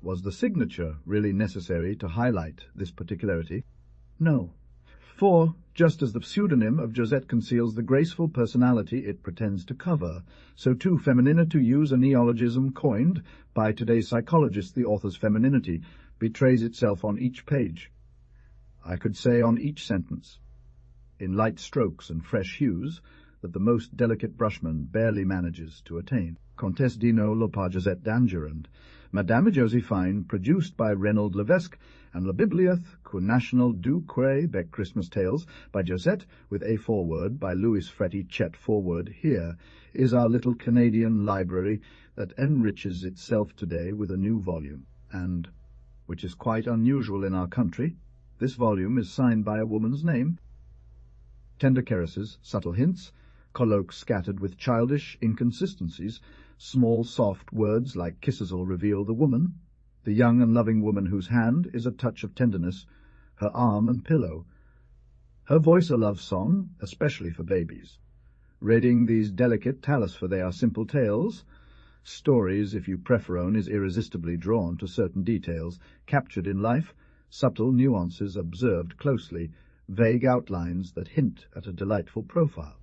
Was the signature really necessary to highlight this particularity? No. For, just as the pseudonym of Josette conceals the graceful personality it pretends to cover, so too feminina, to use a neologism coined by today's psychologists, the author's femininity betrays itself on each page. I could say on each sentence, in light strokes and fresh hues, that the most delicate brushman barely manages to attain. Comtesse Dino Lopa Josette Dandurand, Madame Josephine, produced by Reynold Levesque, and La Bibliothèque Nationale du Québec Christmas Tales by Josette, with a foreword by Louis Fretty Chet. Forward here is our little Canadian library that enriches itself today with a new volume, and, which is quite unusual in our country, this volume is signed by a woman's name. Tender caresses, subtle hints, colloques scattered with childish inconsistencies, small soft words like kisses will reveal the woman, the young and loving woman whose hand is a touch of tenderness, her arm and pillow, her voice a love song, especially for babies. Reading these delicate talus, for they are simple tales, stories, if you preferone, is irresistibly drawn to certain details, captured in life, subtle nuances observed closely, vague outlines that hint at a delightful profile.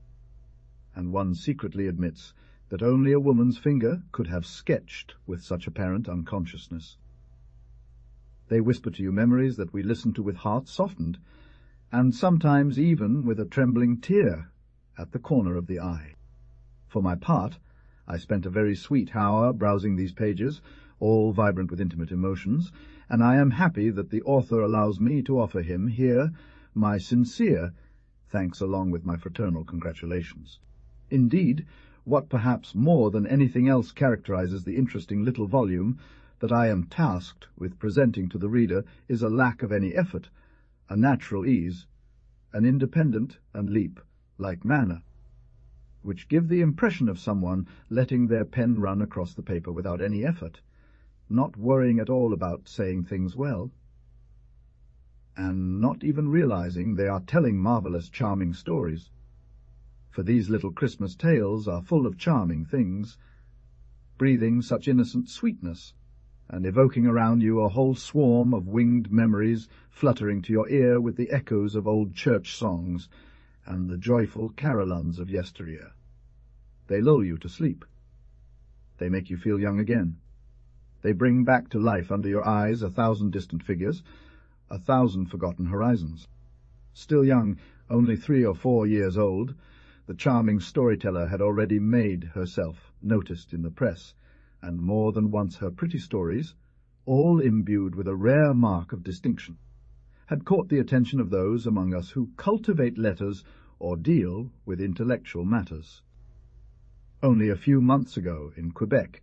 And one secretly admits that only a woman's finger could have sketched with such apparent unconsciousness. They whisper to you memories that we listen to with hearts softened, and sometimes even with a trembling tear at the corner of the eye. For my part, I spent a very sweet hour browsing these pages, all vibrant with intimate emotions, and I am happy that the author allows me to offer him here my sincere thanks along with my fraternal congratulations. Indeed, what perhaps more than anything else characterizes the interesting little volume that I am tasked with presenting to the reader is a lack of any effort, a natural ease, an independent and leap-like manner, which give the impression of someone letting their pen run across the paper without any effort, not worrying at all about saying things well, and not even realizing they are telling marvelous, charming stories. For these little Christmas tales are full of charming things, breathing such innocent sweetness, and evoking around you a whole swarm of winged memories fluttering to your ear with the echoes of old church songs and the joyful carillons of yesteryear. They lull you to sleep. They make you feel young again. They bring back to life under your eyes 1,000 distant figures, 1,000 forgotten horizons. Still young, only 3 or 4 years old, the charming storyteller had already made herself noticed in the press, and more than once her pretty stories, all imbued with a rare mark of distinction, had caught the attention of those among us who cultivate letters or deal with intellectual matters. Only a few months ago, in Quebec,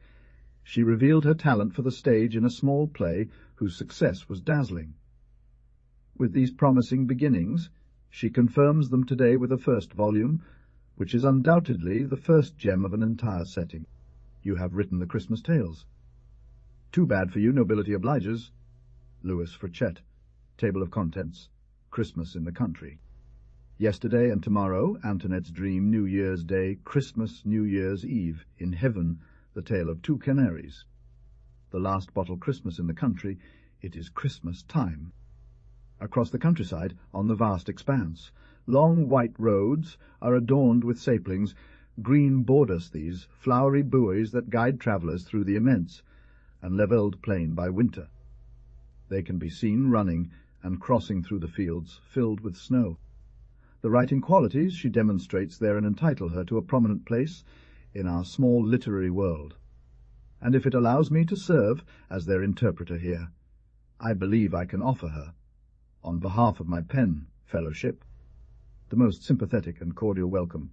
she revealed her talent for the stage in a small play whose success was dazzling. With these promising beginnings, she confirms them today with a first volume, which is undoubtedly the first gem of an entire setting. You have written the Christmas tales. Too bad for you, nobility obliges. Louis Fretty, Table of Contents, Christmas in the Country. Yesterday and tomorrow, Antoinette's Dream, New Year's Day, Christmas, New Year's Eve, in Heaven, the Tale of Two Canaries. The Last Bottle, Christmas in the Country, it is Christmas time. Across the countryside, on the vast expanse, long white roads are adorned with saplings, green borders these, flowery buoys that guide travellers through the immense and levelled plain by winter. They can be seen running and crossing through the fields filled with snow. The writing qualities she demonstrates therein entitle her to a prominent place in our small literary world, and if it allows me to serve as their interpreter here, I believe I can offer her, on behalf of my pen fellowship, the most sympathetic and cordial welcome.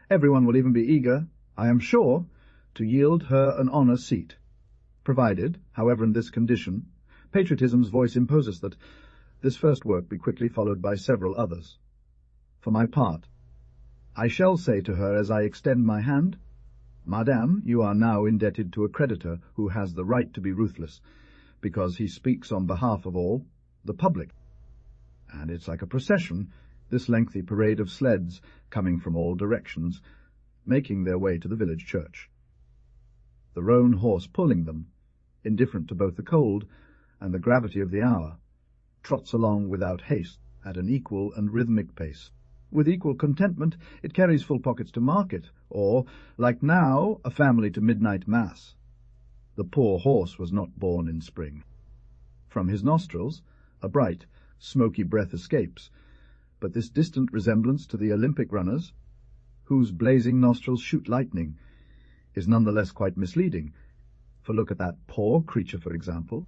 Everyone will even be eager, I am sure, to yield her an honour seat, provided, however, in this condition, patriotism's voice imposes that this first work be quickly followed by several others. For my part, I shall say to her as I extend my hand, Madame, you are now indebted to a creditor who has the right to be ruthless, because he speaks on behalf of all, the public. And it's like a procession, this lengthy parade of sleds coming from all directions, making their way to the village church. The roan horse pulling them indifferent to both the cold and the gravity of the hour, trots along without haste, at an equal and rhythmic pace. With equal contentment it carries full pockets to market, or, like now, a family to midnight mass. The poor horse was not born in spring. From his nostrils a bright, smoky breath escapes, but this distant resemblance to the Olympic runners, whose blazing nostrils shoot lightning, is none the less quite misleading. For look at that poor creature, for example.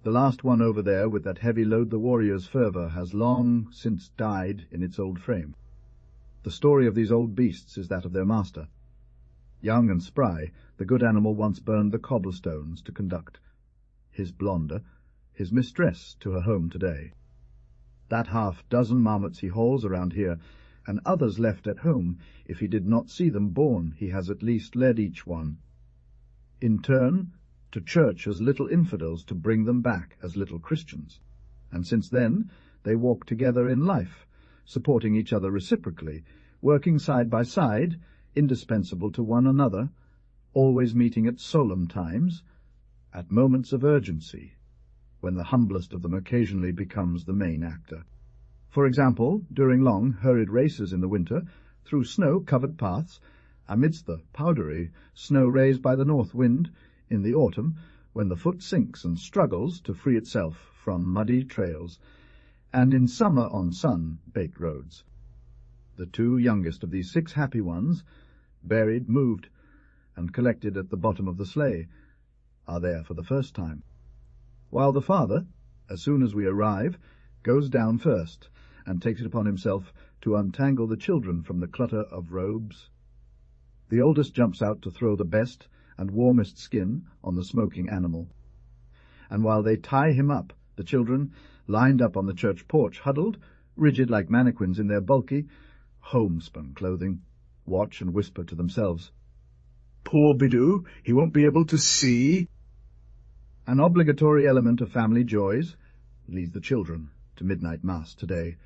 The last one over there with that heavy load the warrior's fervour has long since died in its old frame. The story of these old beasts is that of their master. Young and spry, the good animal once burned the cobblestones to conduct his blonder, his mistress, to her home today. That half-dozen marmots he hauls around here, and others left at home, if he did not see them born, he has at least led each one, in turn, to church as little infidels to bring them back as little Christians. And since then they walk together in life, supporting each other reciprocally, working side by side, indispensable to one another, always meeting at solemn times, at moments of urgency, when the humblest of them occasionally becomes the main actor. For example, during long, hurried races in the winter, through snow-covered paths, amidst the powdery snow raised by the north wind, in the autumn, when the foot sinks and struggles to free itself from muddy trails, and in summer on sun-baked roads. The two youngest of these 6 happy ones, buried, moved, and collected at the bottom of the sleigh, are there for the first time, while the father, as soon as we arrive, goes down first, and takes it upon himself to untangle the children from the clutter of robes. The oldest jumps out to throw the best and warmest skin on the smoking animal, and while they tie him up, the children, lined up on the church porch, huddled, rigid like mannequins in their bulky, homespun clothing, watch and whisper to themselves, "Poor Bidou, he won't be able to see." An obligatory element of family joys leads the children to midnight mass today.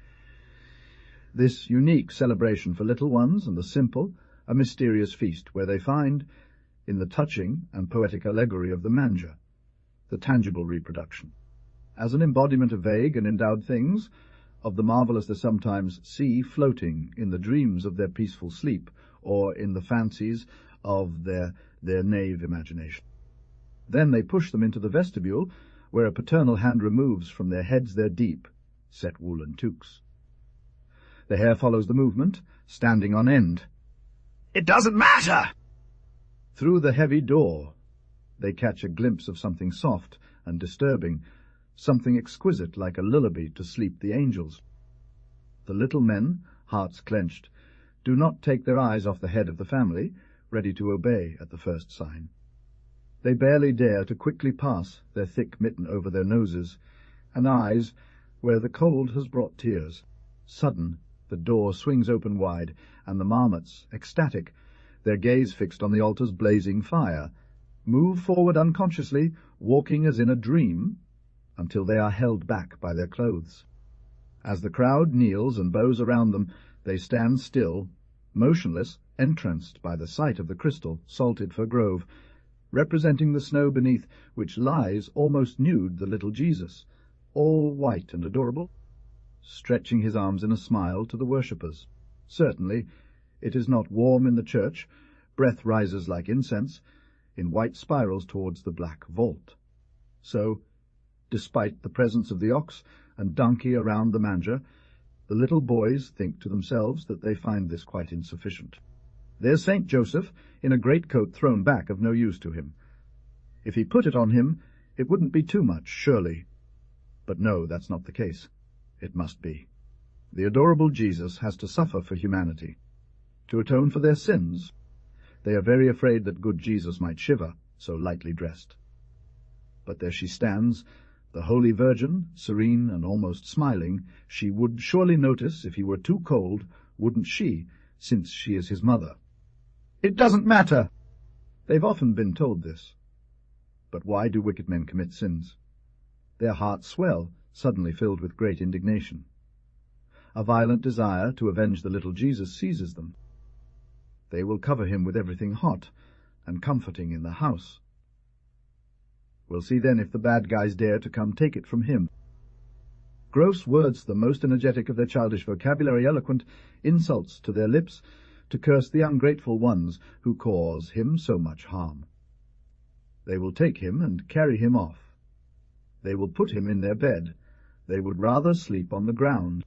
This unique celebration for little ones and the simple, a mysterious feast where they find, in the touching and poetic allegory of the manger, the tangible reproduction, as an embodiment of vague and endowed things, of the marvellous they sometimes see floating in the dreams of their peaceful sleep, or in the fancies of their naive imagination. Then they push them into the vestibule, where a paternal hand removes from their heads their deep, set woolen toques. The hair follows the movement, standing on end. "It doesn't matter!" Through the heavy door they catch a glimpse of something soft and disturbing, something exquisite like a lullaby to sleep the angels. The little men, hearts clenched, do not take their eyes off the head of the family, ready to obey at the first sign. They barely dare to quickly pass their thick mitten over their noses, and eyes where the cold has brought tears. Sudden, the door swings open wide, and the marmots, ecstatic, their gaze fixed on the altar's blazing fire, move forward unconsciously, walking as in a dream, until they are held back by their clothes. As the crowd kneels and bows around them, they stand still, motionless, entranced by the sight of the crystal, salted for grove, representing the snow beneath which lies almost nude the little Jesus, all white and adorable, stretching his arms in a smile to the worshippers. Certainly, it is not warm in the church. Breath rises like incense, in white spirals towards the black vault. So, despite the presence of the ox and donkey around the manger, the little boys think to themselves that they find this quite insufficient. There's St. Joseph, in a greatcoat thrown back, of no use to him. If he put it on him, it wouldn't be too much, surely. But no, that's not the case. It must be. The adorable Jesus has to suffer for humanity, to atone for their sins. They are very afraid that good Jesus might shiver, so lightly dressed. But there she stands, the Holy Virgin, serene and almost smiling. She would surely notice if he were too cold, wouldn't she, since she is his mother? "It doesn't matter!" They've often been told this. But why do wicked men commit sins? Their hearts swell, suddenly filled with great indignation. A violent desire to avenge the little Jesus seizes them. They will cover him with everything hot and comforting in the house. We'll see then if the bad guys dare to come take it from him. Gross words, the most energetic of their childish vocabulary, eloquent insults to their lips, to curse the ungrateful ones who cause him so much harm. They will take him and carry him off. They will put him in their bed. They would rather sleep on the ground.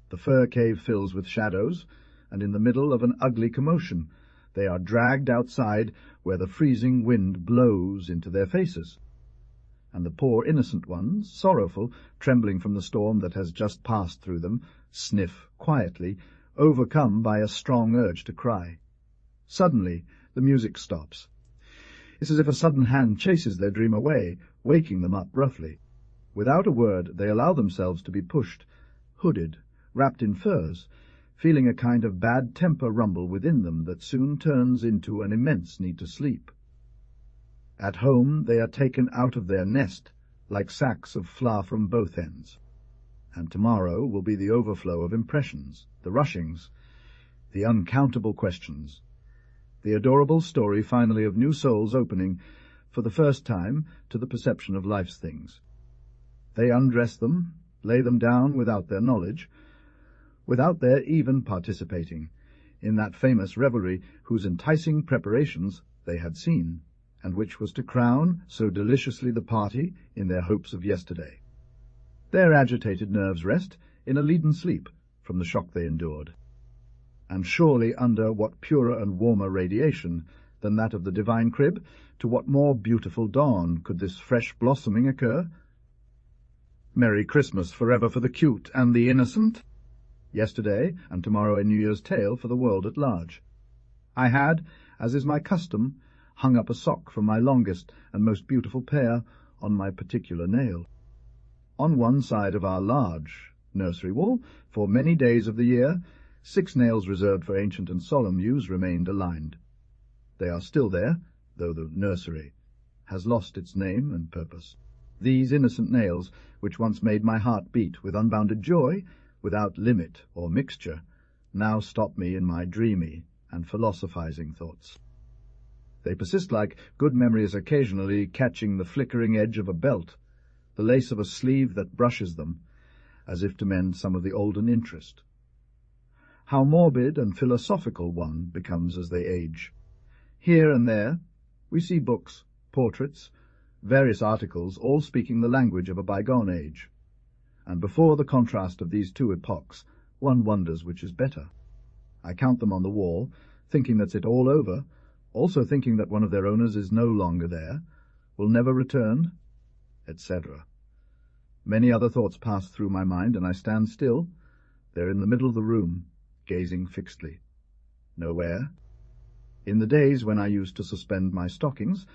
The fir cave fills with shadows, and in the middle of an ugly commotion they are dragged outside where the freezing wind blows into their faces. And the poor innocent ones, sorrowful, trembling from the storm that has just passed through them, sniff quietly, overcome by a strong urge to cry. Suddenly the music stops. It's as if a sudden hand chases their dream away, waking them up roughly. Without a word they allow themselves to be pushed, hooded, wrapped in furs, feeling a kind of bad temper rumble within them that soon turns into an immense need to sleep. At home they are taken out of their nest, like sacks of flour from both ends. And tomorrow will be the overflow of impressions, the rushings, the uncountable questions, the adorable story finally of new souls opening for the first time to the perception of life's things. They undress them, lay them down without their knowledge, without their even participating in that famous revelry whose enticing preparations they had seen, and which was to crown so deliciously the party in their hopes of yesterday. Their agitated nerves rest in a leaden sleep from the shock they endured. And surely under what purer and warmer radiation than that of the divine crib, to what more beautiful dawn could this fresh blossoming occur? Merry Christmas forever for the cute and the innocent. Yesterday and tomorrow a New Year's tale for the world at large. I had, as is my custom, hung up a sock from my longest and most beautiful pair on my particular nail. On one side of our large nursery wall, for many days of the year, 6 nails reserved for ancient and solemn use remained aligned. They are still there, though the nursery has lost its name and purpose. These innocent nails, which once made my heart beat with unbounded joy, without limit or mixture, now stop me in my dreamy and philosophizing thoughts. They persist like good memories occasionally catching the flickering edge of a belt, the lace of a sleeve that brushes them, as if to mend some of the olden interest. How morbid and philosophical one becomes as they age. Here and there we see books, portraits, various articles, all speaking the language of a bygone age. And before the contrast of these two epochs, one wonders which is better. I count them on the wall, thinking that's it all over, also thinking that one of their owners is no longer there, will never return, etc. Many other thoughts pass through my mind, and I stand still, there in the middle of the room, gazing fixedly. Nowhere. In the days when I used to suspend my stockings,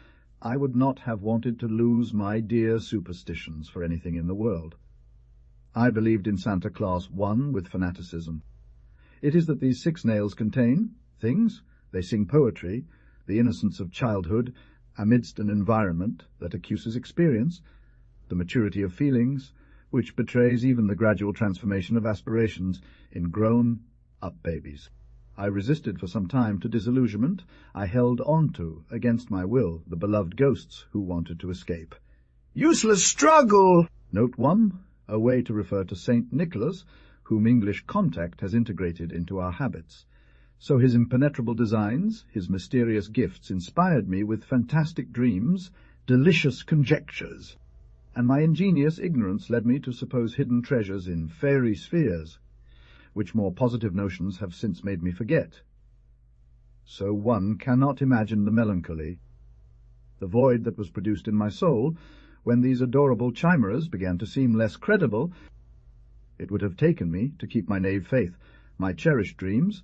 I would not have wanted to lose my dear superstitions for anything in the world. I believed in Santa Claus one with fanaticism. It is that these 6 nails contain things, they sing poetry, the innocence of childhood, amidst an environment that accuses experience, the maturity of feelings, which betrays even the gradual transformation of aspirations in grown-up babies. I resisted for some time to disillusionment. I held on to, against my will, the beloved ghosts who wanted to escape. Useless struggle! Note 1, a way to refer to St. Nicholas, whom English contact has integrated into our habits. So his impenetrable designs, his mysterious gifts, inspired me with fantastic dreams, delicious conjectures, and my ingenious ignorance led me to suppose hidden treasures in fairy spheres, which more positive notions have since made me forget. So one cannot imagine the melancholy, the void that was produced in my soul, when these adorable chimeras began to seem less credible. It would have taken me to keep my naive faith, my cherished dreams,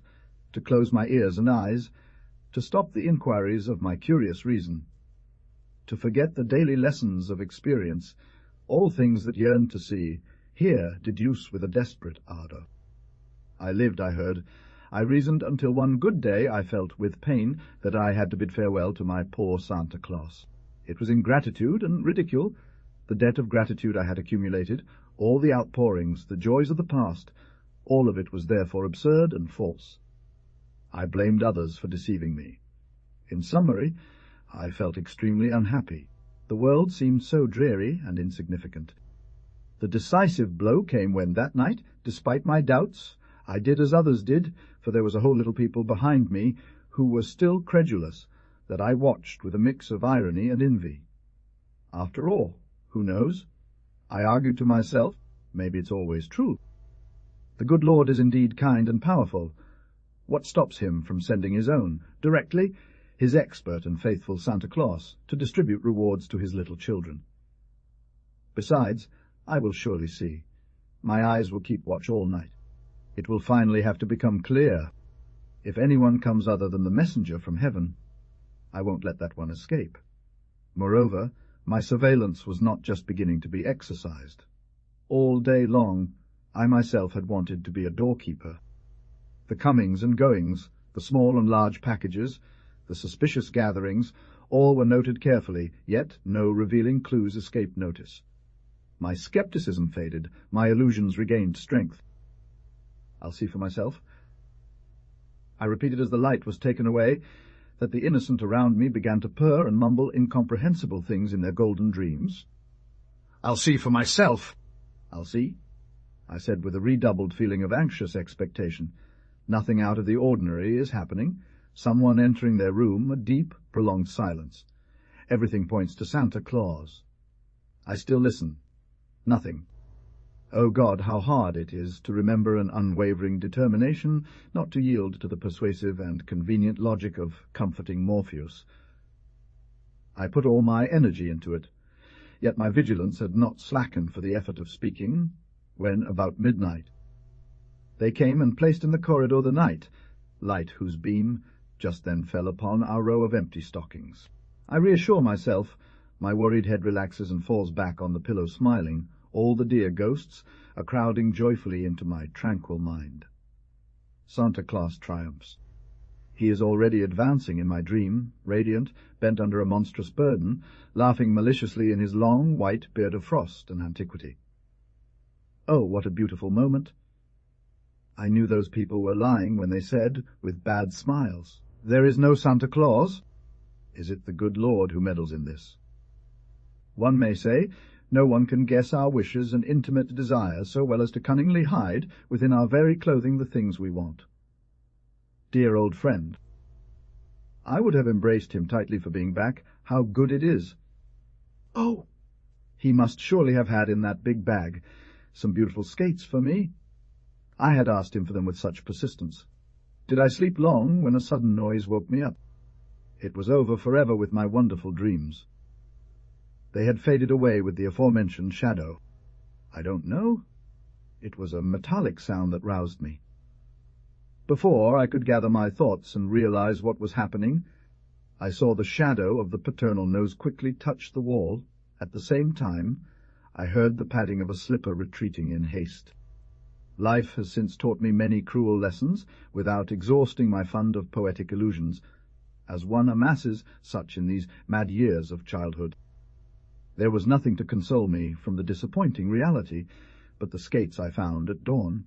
to close my ears and eyes, to stop the inquiries of my curious reason, to forget the daily lessons of experience, all things that yearned to see, here deduce with a desperate ardour. I lived, I heard, I reasoned, until one good day I felt with pain that I had to bid farewell to my poor Santa Claus. It was ingratitude and ridicule, the debt of gratitude I had accumulated, all the outpourings, the joys of the past, all of it was therefore absurd and false. I blamed others for deceiving me. In summary, I felt extremely unhappy. The the world seemed so dreary and insignificant. The decisive blow came when that night, despite my doubts, I did as others did, for there was a whole little people behind me who were still credulous, that I watched with a mix of irony and envy. After all, who knows? I argued to myself, maybe it's always true. The good Lord is indeed kind and powerful. What stops him from sending his own, directly, his expert and faithful Santa Claus, to distribute rewards to his little children? Besides, I will surely see. My eyes will keep watch all night. It will finally have to become clear. If anyone comes other than the messenger from heaven, I won't let that one escape. Moreover, my surveillance was not just beginning to be exercised. All day long, I myself had wanted to be a doorkeeper. The comings and goings, the small and large packages, the suspicious gatherings, all were noted carefully, yet no revealing clues escaped notice. My skepticism faded, my illusions regained strength. I'll see for myself. I repeated as the light was taken away, that the innocent around me began to purr and mumble incomprehensible things in their golden dreams. I'll see for myself. I'll see, I said with a redoubled feeling of anxious expectation. Nothing out of the ordinary is happening. Someone entering their room, a deep, prolonged silence. Everything points to Santa Claus. I still listen. Nothing. Oh God, how hard it is to remember an unwavering determination not to yield to the persuasive and convenient logic of comforting Morpheus. I put all my energy into it, yet my vigilance had not slackened for the effort of speaking, when, about midnight, they came and placed in the corridor the light whose beam just then fell upon our row of empty stockings. I reassure myself, my worried head relaxes and falls back on the pillow smiling. All the dear ghosts are crowding joyfully into my tranquil mind. Santa Claus triumphs. He is already advancing in my dream, radiant, bent under a monstrous burden, laughing maliciously in his long, white beard of frost and antiquity. Oh, what a beautiful moment! I knew those people were lying when they said, with bad smiles, "There is no Santa Claus." Is it the good Lord who meddles in this? One may say, no one can guess our wishes and intimate desires so well as to cunningly hide within our very clothing the things we want. Dear old friend. I would have embraced him tightly for being back. How good it is! Oh! He must surely have had in that big bag some beautiful skates for me. I had asked him for them with such persistence. Did I sleep long when a sudden noise woke me up? It was over forever with my wonderful dreams. They had faded away with the aforementioned shadow. I don't know. It was a metallic sound that roused me. Before I could gather my thoughts and realize what was happening, I saw the shadow of the paternal nose quickly touch the wall. At the same time, I heard the padding of a slipper retreating in haste. Life has since taught me many cruel lessons, without exhausting my fund of poetic illusions, as one amasses such in these mad years of childhood. There was nothing to console me from the disappointing reality but the skates I found at dawn,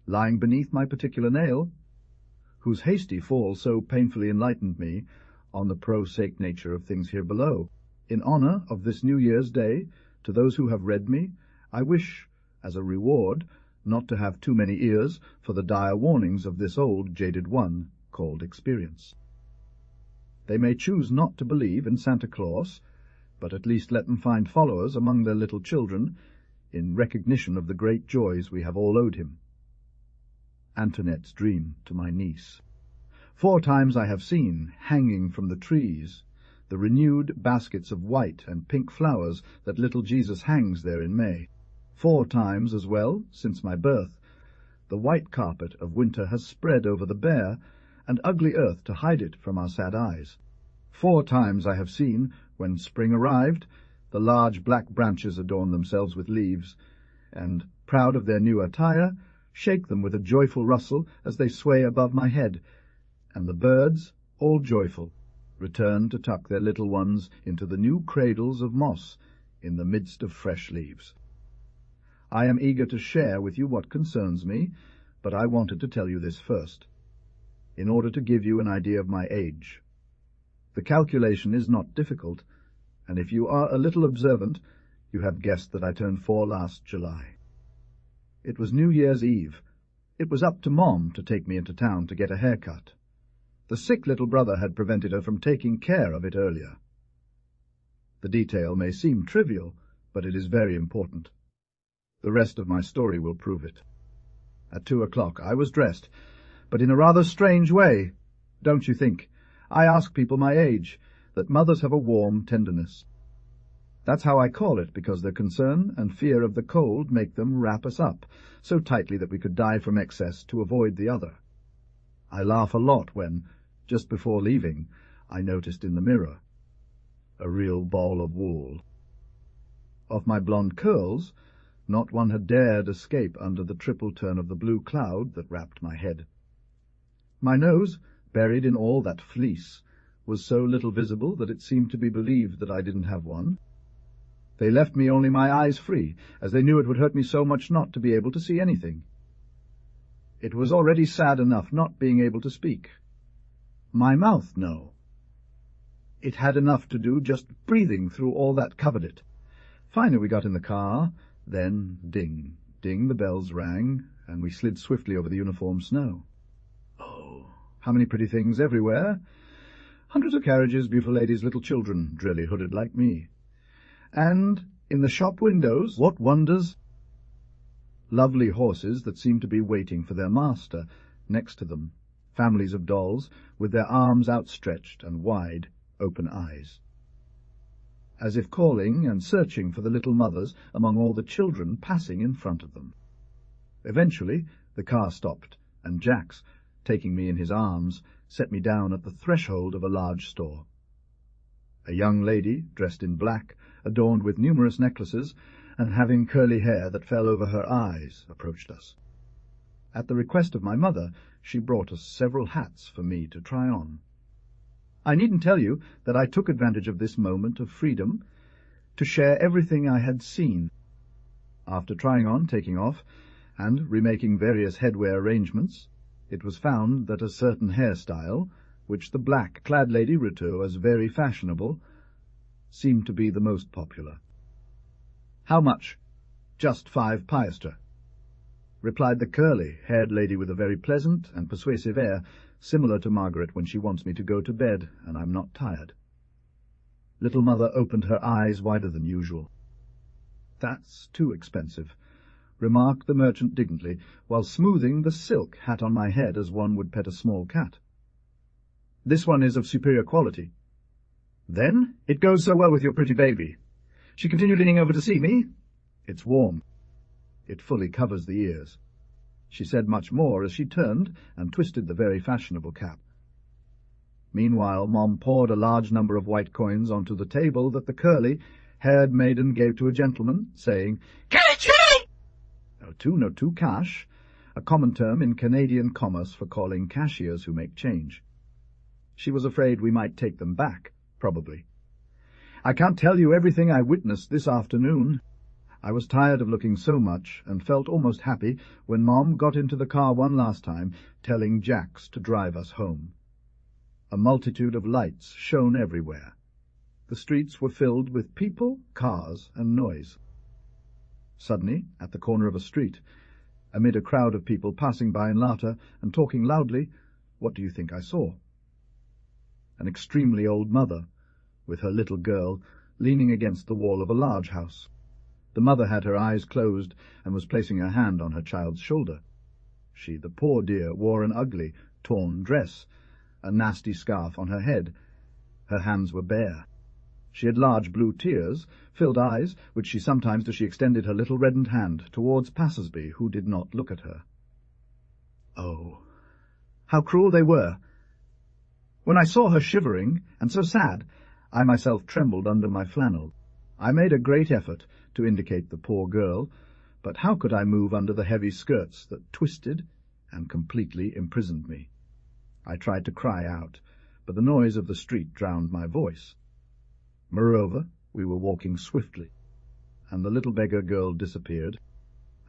lying beneath my particular nail, whose hasty fall so painfully enlightened me on the prosaic nature of things here below. In honor of this New Year's Day, to those who have read me, I wish, as a reward, not to have too many ears for the dire warnings of this old jaded one called experience. They may choose not to believe in Santa Claus, but at least let them find followers among their little children in recognition of the great joys we have all owed him. Antoinette's dream to my niece. 4 times I have seen, hanging from the trees, the renewed baskets of white and pink flowers that little Jesus hangs there in May. 4 times as well, since my birth, the white carpet of winter has spread over the bare and ugly earth to hide it from our sad eyes. 4 times I have seen, when spring arrived, the large black branches adorn themselves with leaves, and, proud of their new attire, shake them with a joyful rustle as they sway above my head, and the birds, all joyful, return to tuck their little ones into the new cradles of moss in the midst of fresh leaves. I am eager to share with you what concerns me, but I wanted to tell you this first, in order to give you an idea of my age. The calculation is not difficult, and if you are a little observant, you have guessed that I turned 4 last July. It was New Year's Eve. It was up to Mom to take me into town to get a haircut. The sick little brother had prevented her from taking care of it earlier. The detail may seem trivial, but it is very important. The rest of my story will prove it. At 2 o'clock I was dressed, but in a rather strange way, don't you think? I ask people my age, that mothers have a warm tenderness. That's how I call it, because their concern and fear of the cold make them wrap us up, so tightly that we could die from excess to avoid the other. I laugh a lot when, just before leaving, I noticed in the mirror a real ball of wool. Of my blonde curls, not one had dared escape under the triple turn of the blue cloud that wrapped my head. My nose, buried in all that fleece, was so little visible that it seemed to be believed that I didn't have one. They left me only my eyes free, as they knew it would hurt me so much not to be able to see anything. It was already sad enough not being able to speak. My mouth, no. It had enough to do just breathing through all that covered it. Finally we got in the car, then ding, ding the bells rang, and we slid swiftly over the uniform snow. Oh, how many pretty things everywhere! Hundreds of carriages, beautiful ladies, little children, drilly hooded like me. And in the shop windows, what wonders! Lovely horses that seemed to be waiting for their master next to them, families of dolls with their arms outstretched and wide, open eyes, as if calling and searching for the little mothers among all the children passing in front of them. Eventually the car stopped, and Jax, taking me in his arms, set me down at the threshold of a large store. A young lady, dressed in black, adorned with numerous necklaces, and having curly hair that fell over her eyes, approached us. At the request of my mother, she brought us several hats for me to try on. I needn't tell you that I took advantage of this moment of freedom to share everything I had seen. After trying on, taking off, and remaking various headwear arrangements, it was found that a certain hairstyle, which the black-clad lady referred as very fashionable, seemed to be the most popular. "How much?" "Just 5 piastres," replied the curly-haired lady with a very pleasant and persuasive air, similar to Margaret when she wants me to go to bed and I'm not tired. Little Mother opened her eyes wider than usual. "That's too expensive," remarked the merchant dignantly, while smoothing the silk hat on my head as one would pet a small cat. "This one is of superior quality." "Then it goes so well with your pretty baby." She continued, leaning over to see me. "It's warm. It fully covers the ears." She said much more as she turned and twisted the very fashionable cap. Meanwhile, Mom poured a large number of white coins onto the table that the curly-haired maiden gave to a gentleman, saying, "Cash!" No two, cash, a common term in Canadian commerce for calling cashiers who make change. She was afraid we might take them back, probably. I can't tell you everything I witnessed this afternoon. I was tired of looking so much, and felt almost happy when Mom got into the car one last time, telling Jax to drive us home. A multitude of lights shone everywhere. The streets were filled with people, cars, and noise. Suddenly, at the corner of a street, amid a crowd of people passing by in laughter and talking loudly, what do you think I saw? An extremely old mother, with her little girl, leaning against the wall of a large house. The mother had her eyes closed and was placing her hand on her child's shoulder. She, the poor dear, wore an ugly, torn dress, a nasty scarf on her head. Her hands were bare. She had large blue tears, filled eyes, which she sometimes, as she extended her little reddened hand towards passers-by who did not look at her. Oh, how cruel they were! When I saw her shivering, and so sad, I myself trembled under my flannel. I made a great effort to indicate the poor girl, but how could I move under the heavy skirts that twisted and completely imprisoned me? I tried to cry out, but the noise of the street drowned my voice. Moreover, we were walking swiftly, and the little beggar girl disappeared.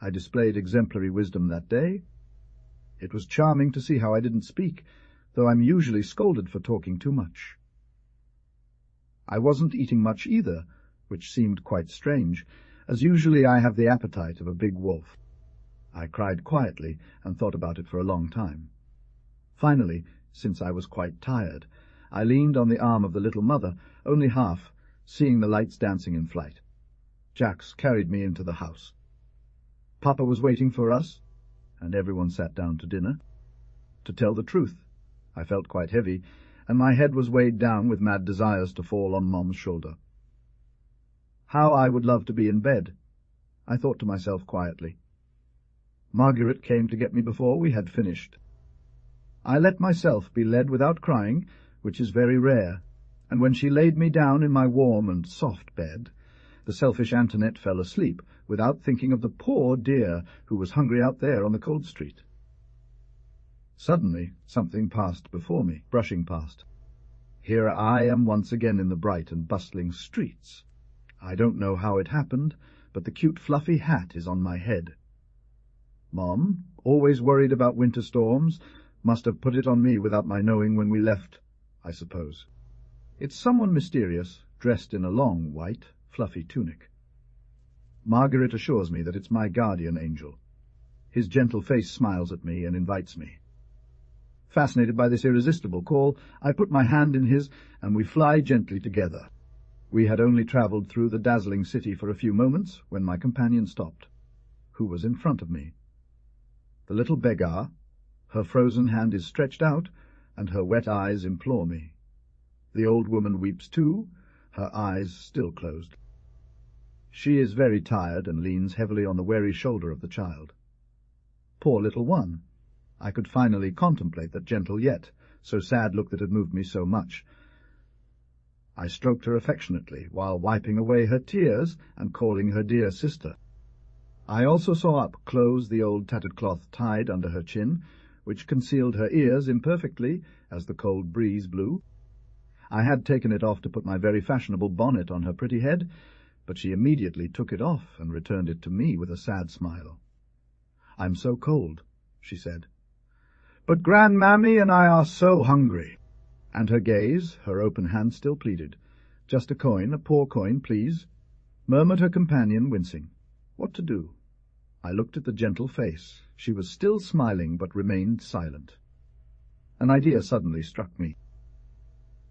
I displayed exemplary wisdom that day. It was charming to see how I didn't speak, though I'm usually scolded for talking too much. I wasn't eating much either, which seemed quite strange, as usually I have the appetite of a big wolf. I cried quietly and thought about it for a long time. Finally, since I was quite tired, I leaned on the arm of the little mother, only half, seeing the lights dancing in flight. Jacques carried me into the house. Papa was waiting for us, and everyone sat down to dinner. To tell the truth, I felt quite heavy, and my head was weighed down with mad desires to fall on Mom's shoulder. How I would love to be in bed, I thought to myself quietly. Margaret came to get me before we had finished. I let myself be led without crying, which is very rare, and when she laid me down in my warm and soft bed, the selfish Antoinette fell asleep without thinking of the poor dear who was hungry out there on the cold street. Suddenly something passed before me, brushing past. Here I am once again in the bright and bustling streets. I don't know how it happened, but the cute fluffy hat is on my head. Mom, always worried about winter storms, must have put it on me without my knowing when we left, I suppose. It's someone mysterious, dressed in a long, white, fluffy tunic. Margaret assures me that it's my guardian angel. His gentle face smiles at me and invites me. Fascinated by this irresistible call, I put my hand in his, and we fly gently together. We had only travelled through the dazzling city for a few moments when my companion stopped. Who was in front of me? The little beggar. Her frozen hand is stretched out, and her wet eyes implore me. The old woman weeps too, her eyes still closed. She is very tired and leans heavily on the weary shoulder of the child. Poor little one! I could finally contemplate that gentle yet so sad look that had moved me so much. I stroked her affectionately while wiping away her tears and calling her dear sister. I also saw up close the old tattered cloth tied under her chin, which concealed her ears imperfectly as the cold breeze blew. I had taken it off to put my very fashionable bonnet on her pretty head, but she immediately took it off and returned it to me with a sad smile. "I'm so cold," she said. "But Grandmammy and I are so hungry." And her gaze, her open hand still pleaded. "Just a coin, a poor coin, please," murmured her companion, wincing. What to do? I looked at the gentle face. She was still smiling, but remained silent. An idea suddenly struck me.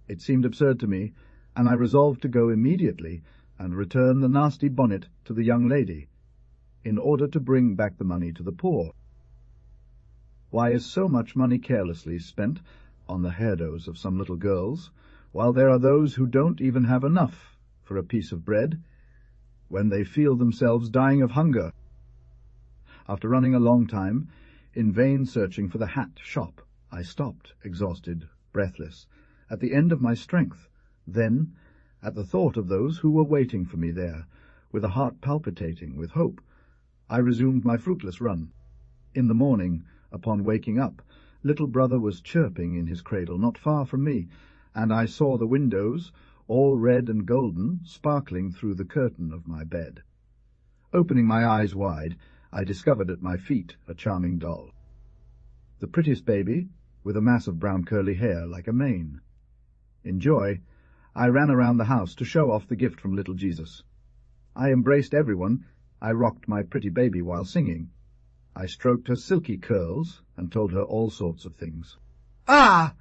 It seemed absurd to me, and I resolved to go immediately and return the nasty bonnet to the young lady, in order to bring back the money to the poor. Why is so much money carelessly spent on the hairdos of some little girls, while there are those who don't even have enough for a piece of bread, when they feel themselves dying of hunger? After running a long time, in vain searching for the hat shop, I stopped, exhausted, breathless, at the end of my strength. Then, at the thought of those who were waiting for me there, with a heart palpitating with hope, I resumed my fruitless run. In the morning, upon waking up, little brother was chirping in his cradle not far from me, and I saw the windows, all red and golden, sparkling through the curtain of my bed. Opening my eyes wide, I discovered at my feet a charming doll. The prettiest baby, with a mass of brown curly hair like a mane. In joy, I ran around the house to show off the gift from little Jesus. I embraced everyone. I rocked my pretty baby while singing. I stroked her silky curls and told her all sorts of things. Ah!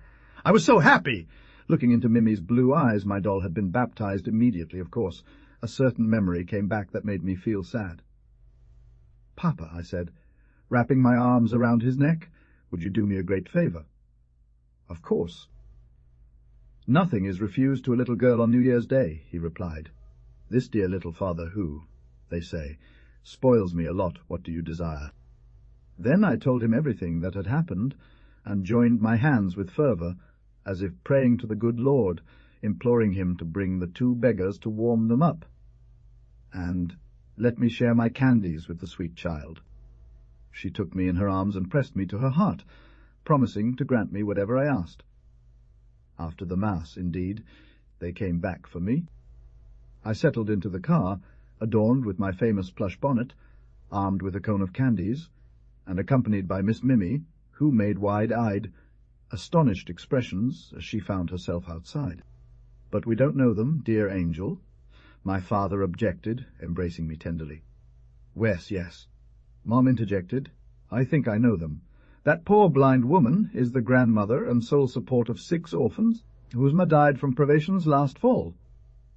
I was so happy! Looking into Mimi's blue eyes, my doll had been baptized immediately, of course. A certain memory came back that made me feel sad. "Papa," I said, wrapping my arms around his neck, "would you do me a great favor?" "Of course." "Nothing is refused to a little girl on New Year's Day," he replied. "This dear little father who, they say, spoils me a lot. What do you desire?" Then I told him everything that had happened, and joined my hands with fervor, as if praying to the good Lord, imploring him to bring the two beggars to warm them up, and let me share my candies with the sweet child. She took me in her arms and pressed me to her heart, promising to grant me whatever I asked. After the Mass, indeed, they came back for me. I settled into the car, adorned with my famous plush bonnet, armed with a cone of candies, and accompanied by Miss Mimi, who made wide-eyed, astonished expressions as she found herself outside. "But we don't know them, dear angel," my father objected, embracing me tenderly. "Yes, yes," Mom interjected. "I think I know them. That poor blind woman is the grandmother and sole support of 6 orphans, whose ma died from privations last fall.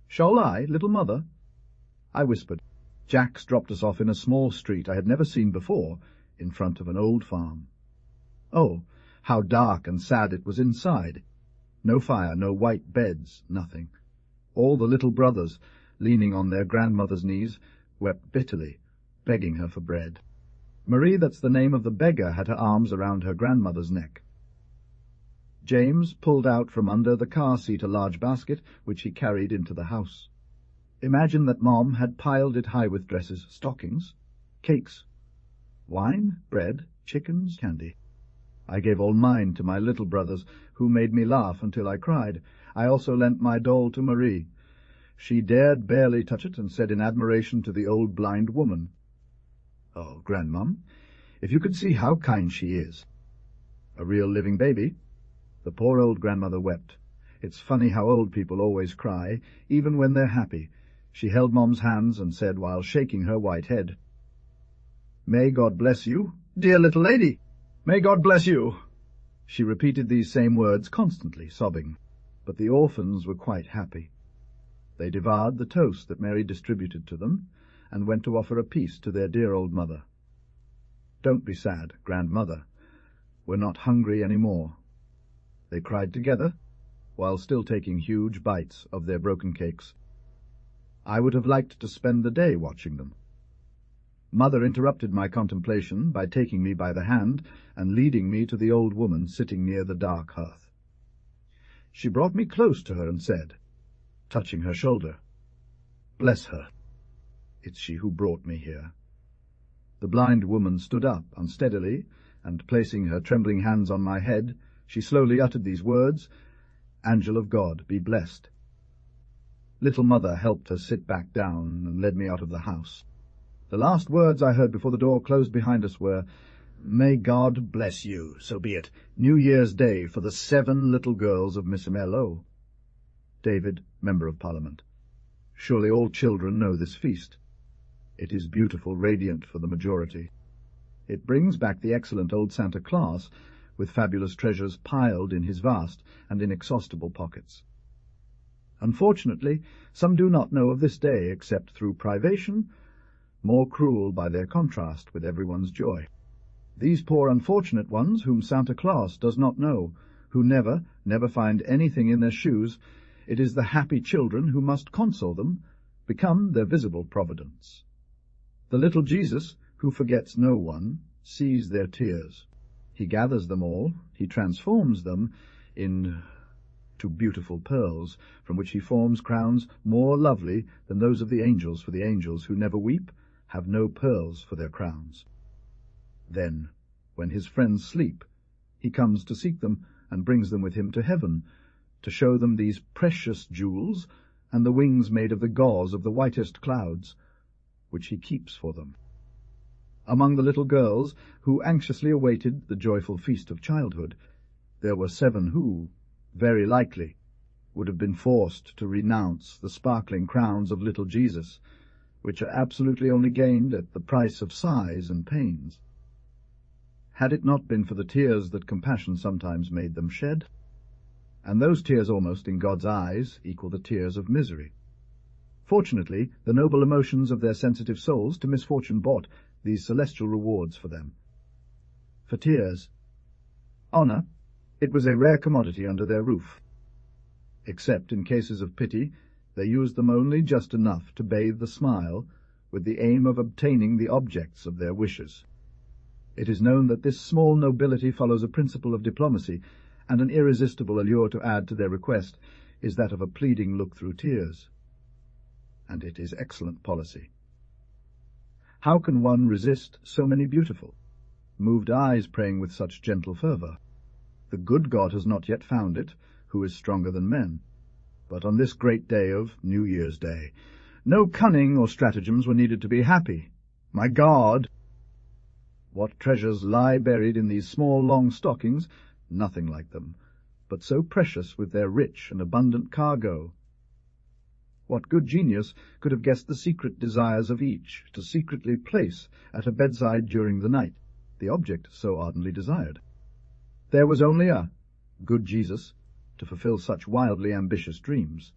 Shall I, little mother?" I whispered. Jack's dropped us off in a small street I had never seen before, in front of an old farm. Oh, how dark and sad it was inside. No fire, no white beds, nothing. All the little brothers, leaning on their grandmother's knees, wept bitterly, begging her for bread. Marie, that's the name of the beggar, had her arms around her grandmother's neck. James pulled out from under the car seat a large basket, which he carried into the house. Imagine that Mom had piled it high with dresses, stockings, cakes, wine, bread, chickens, candy. I gave all mine to my little brothers, who made me laugh until I cried. I also lent my doll to Marie. She dared barely touch it, and said in admiration to the old blind woman, "Oh, Grandmum, if you could see how kind she is." A real living baby? The poor old grandmother wept. It's funny how old people always cry, even when they're happy. She held Mom's hands and said, while shaking her white head, "May God bless you, dear little lady. May God bless you." She repeated these same words constantly, sobbing. But the orphans were quite happy. They devoured the toast that Mary distributed to them, and went to offer a piece to their dear old mother. "Don't be sad, grandmother. We're not hungry any more." They cried together, while still taking huge bites of their broken cakes. I would have liked to spend the day watching them. Mother interrupted my contemplation by taking me by the hand and leading me to the old woman sitting near the dark hearth. She brought me close to her and said, touching her shoulder, "Bless her. It's she who brought me here." The blind woman stood up unsteadily, and placing her trembling hands on my head, she slowly uttered these words, "Angel of God, be blessed." Little mother helped her sit back down and led me out of the house. The last words I heard before the door closed behind us were, "May God bless you, so be it. New Year's Day for the 7 little girls of Miss M.L.O. David, Member of Parliament. Surely all children know this feast. It is beautiful, radiant for the majority. It brings back the excellent old Santa Claus, with fabulous treasures piled in his vast and inexhaustible pockets. Unfortunately, some do not know of this day except through privation, more cruel by their contrast with everyone's joy. These poor unfortunate ones whom Santa Claus does not know, who never find anything in their shoes, it is the happy children who must console them, become their visible providence. The little Jesus, who forgets no one, sees their tears. He gathers them all, he transforms them to beautiful pearls, from which he forms crowns more lovely than those of the angels, for the angels who never weep have no pearls for their crowns. Then, when his friends sleep, he comes to seek them and brings them with him to heaven, to show them these precious jewels and the wings made of the gauze of the whitest clouds, which he keeps for them. Among the little girls who anxiously awaited the joyful feast of childhood, there were 7 who, very likely, would have been forced to renounce the sparkling crowns of little Jesus, which are absolutely only gained at the price of sighs and pains. Had it not been for the tears that compassion sometimes made them shed, and those tears almost, in God's eyes, equal the tears of misery. Fortunately, the noble emotions of their sensitive souls to misfortune bought these celestial rewards for them. For tears, honour, it was a rare commodity under their roof. Except in cases of pity, they used them only just enough to bathe the smile, with the aim of obtaining the objects of their wishes. It is known that this small nobility follows a principle of diplomacy, and an irresistible allure to add to their request is that of a pleading look through tears. And it is excellent policy. How can one resist so many beautiful, moved eyes praying with such gentle fervour? The good God has not yet found it, who is stronger than men. But on this great day of New Year's Day, no cunning or stratagems were needed to be happy. My God! What treasures lie buried in these small long stockings, nothing like them, but so precious with their rich and abundant cargo, What good genius could have guessed the secret desires of each to secretly place at her bedside during the night the object so ardently desired? There was only a good Jesus to fulfill such wildly ambitious dreams,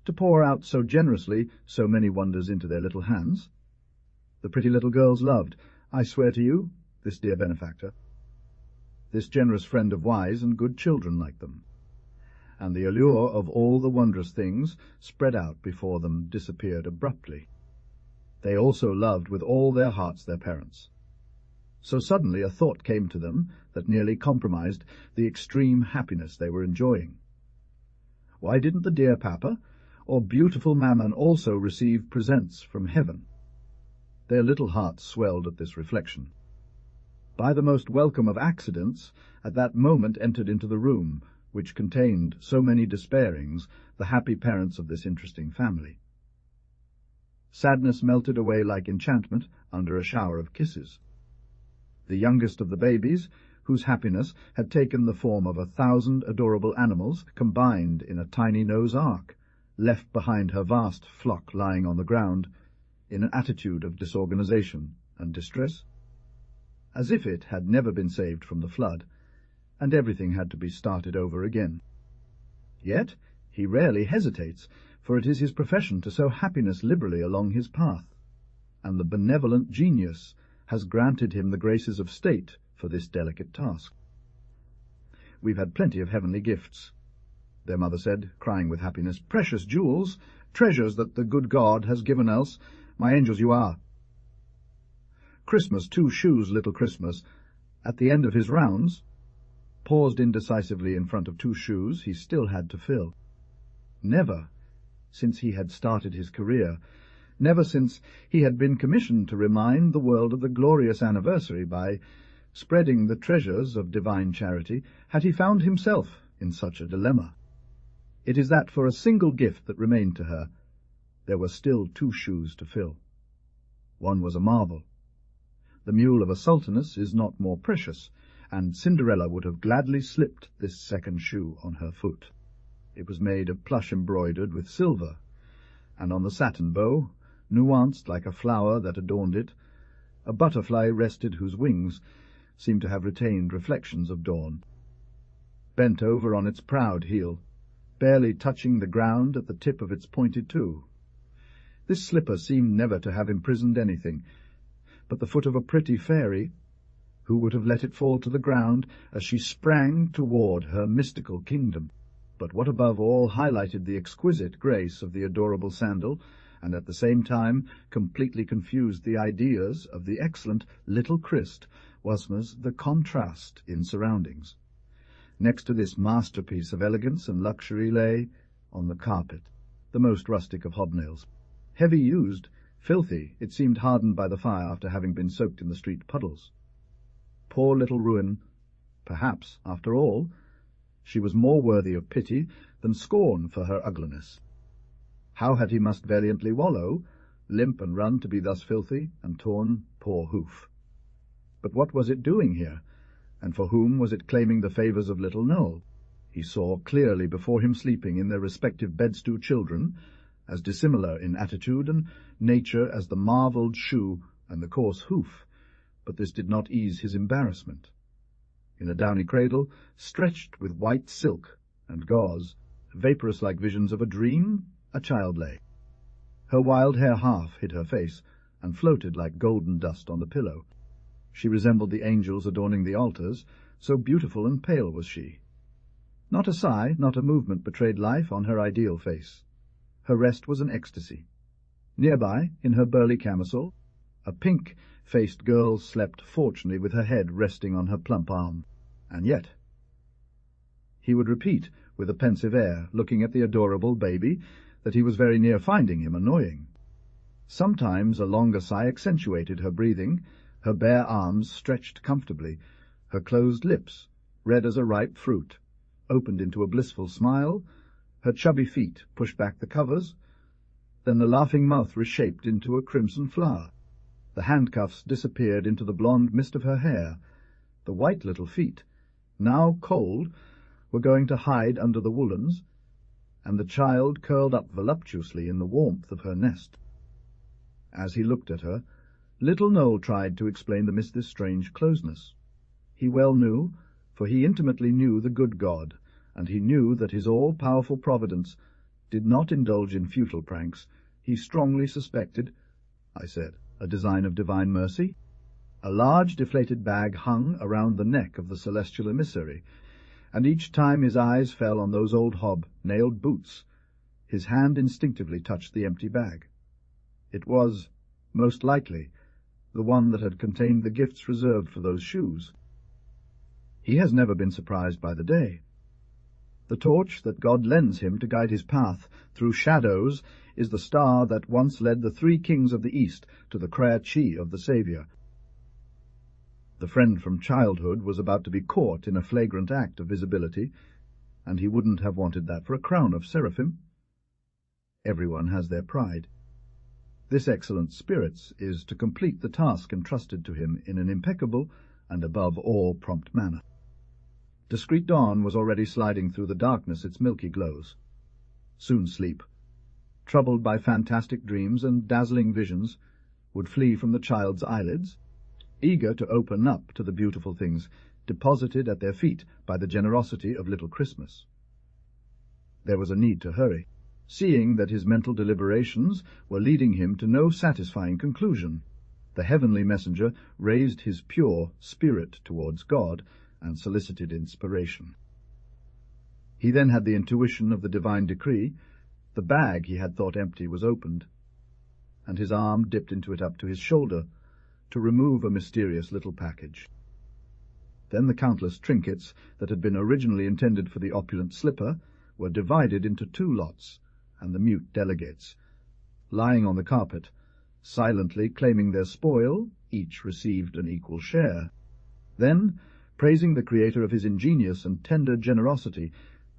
to pour out so generously so many wonders into their little hands. The pretty little girls loved, I swear to you, this dear benefactor, this generous friend of wise and good children like them, and the allure of all the wondrous things spread out before them disappeared abruptly. They also loved with all their hearts their parents. So suddenly a thought came to them that nearly compromised the extreme happiness they were enjoying. Why didn't the dear papa or beautiful Mammon also receive presents from heaven? Their little hearts swelled at this reflection. By the most welcome of accidents, at that moment entered into the room which contained so many despairings the happy parents of this interesting family. Sadness melted away like enchantment under a shower of kisses. The youngest of the babies, whose happiness had taken the form of 1,000 adorable animals combined in a tiny Noah's Ark, left behind her vast flock lying on the ground, in an attitude of disorganization and distress, as if it had never been saved from the flood, and everything had to be started over again. Yet he rarely hesitates, for it is his profession to sow happiness liberally along his path, and the benevolent genius has granted him the graces of state for this delicate task. We've had plenty of heavenly gifts, their mother said, crying with happiness. Precious jewels, treasures that the good God has given us. My angels you are. Christmas, 2 shoes, little Christmas, at the end of his rounds, paused indecisively in front of 2 shoes he still had to fill. Never, since he had started his career, never since he had been commissioned to remind the world of the glorious anniversary by spreading the treasures of divine charity, had he found himself in such a dilemma. It is that for a single gift that remained to her, there were still 2 shoes to fill. One was a marvel. The mule of a sultaness is not more precious, and Cinderella would have gladly slipped this second shoe on her foot. It was made of plush embroidered with silver, and on the satin bow, nuanced like a flower that adorned it, a butterfly rested whose wings seemed to have retained reflections of dawn. Bent over on its proud heel, barely touching the ground at the tip of its pointed toe. This slipper seemed never to have imprisoned anything but the foot of a pretty fairy, who would have let it fall to the ground as she sprang toward her mystical kingdom. But what above all highlighted the exquisite grace of the adorable sandal, and at the same time completely confused the ideas of the excellent little Christ, was the contrast in surroundings. Next to this masterpiece of elegance and luxury lay, on the carpet, the most rustic of hobnails. Heavy used, filthy, it seemed hardened by the fire after having been soaked in the street puddles. Poor little ruin, perhaps, after all, she was more worthy of pity than scorn for her ugliness. How had he must valiantly wallow, limp and run to be thus filthy and torn, poor hoof. But what was it doing here, and for whom was it claiming the favours of little Noel? He saw clearly before him sleeping in their respective bedstew children, as dissimilar in attitude and nature as the marvelled shoe and the coarse hoof, but this did not ease his embarrassment. In a downy cradle, stretched with white silk and gauze, vaporous like visions of a dream, a child lay. Her wild hair half hid her face, and floated like golden dust on the pillow. She resembled the angels adorning the altars, so beautiful and pale was she. Not a sigh, not a movement betrayed life on her ideal face. Her rest was an ecstasy. Nearby, in her burly camisole, a pink-faced girl slept fortunately with her head resting on her plump arm. And yet, he would repeat with a pensive air, looking at the adorable baby, that he was very near finding him annoying. Sometimes a longer sigh accentuated her breathing, her bare arms stretched comfortably, her closed lips, red as a ripe fruit, opened into a blissful smile, her chubby feet pushed back the covers, then the laughing mouth reshaped into a crimson flower. The handcuffs disappeared into the blonde mist of her hair. The white little feet, now cold, were going to hide under the woolens, and the child curled up voluptuously in the warmth of her nest. As he looked at her, little Noel tried to explain this strange closeness. He well knew, for he intimately knew the good God, and he knew that his all-powerful providence did not indulge in futile pranks. He strongly suspected, I said, a design of divine mercy. A large deflated bag hung around the neck of the celestial emissary, and each time his eyes fell on those old hob-nailed boots, his hand instinctively touched the empty bag. It was, most likely, the one that had contained the gifts reserved for those shoes. He has never been surprised by the day. The torch that God lends him to guide his path through shadows is the star that once led the 3 kings of the East to the Crea-Chi of the Saviour. The friend from childhood was about to be caught in a flagrant act of visibility, and he wouldn't have wanted that for a crown of seraphim. Everyone has their pride. This excellent spirit's is to complete the task entrusted to him in an impeccable and above all prompt manner. Discreet dawn was already sliding through the darkness its milky glows. Soon sleep, troubled by fantastic dreams and dazzling visions, would flee from the child's eyelids, eager to open up to the beautiful things deposited at their feet by the generosity of little Christmas. There was a need to hurry, seeing that his mental deliberations were leading him to no satisfying conclusion. The heavenly messenger raised his pure spirit towards God and solicited inspiration. He then had the intuition of the divine decree. The bag he had thought empty was opened, and his arm dipped into it up to his shoulder to remove a mysterious little package. Then the countless trinkets that had been originally intended for the opulent slipper were divided into 2 lots, and the mute delegates, lying on the carpet, silently claiming their spoil, each received an equal share. Then, praising the Creator of his ingenious and tender generosity,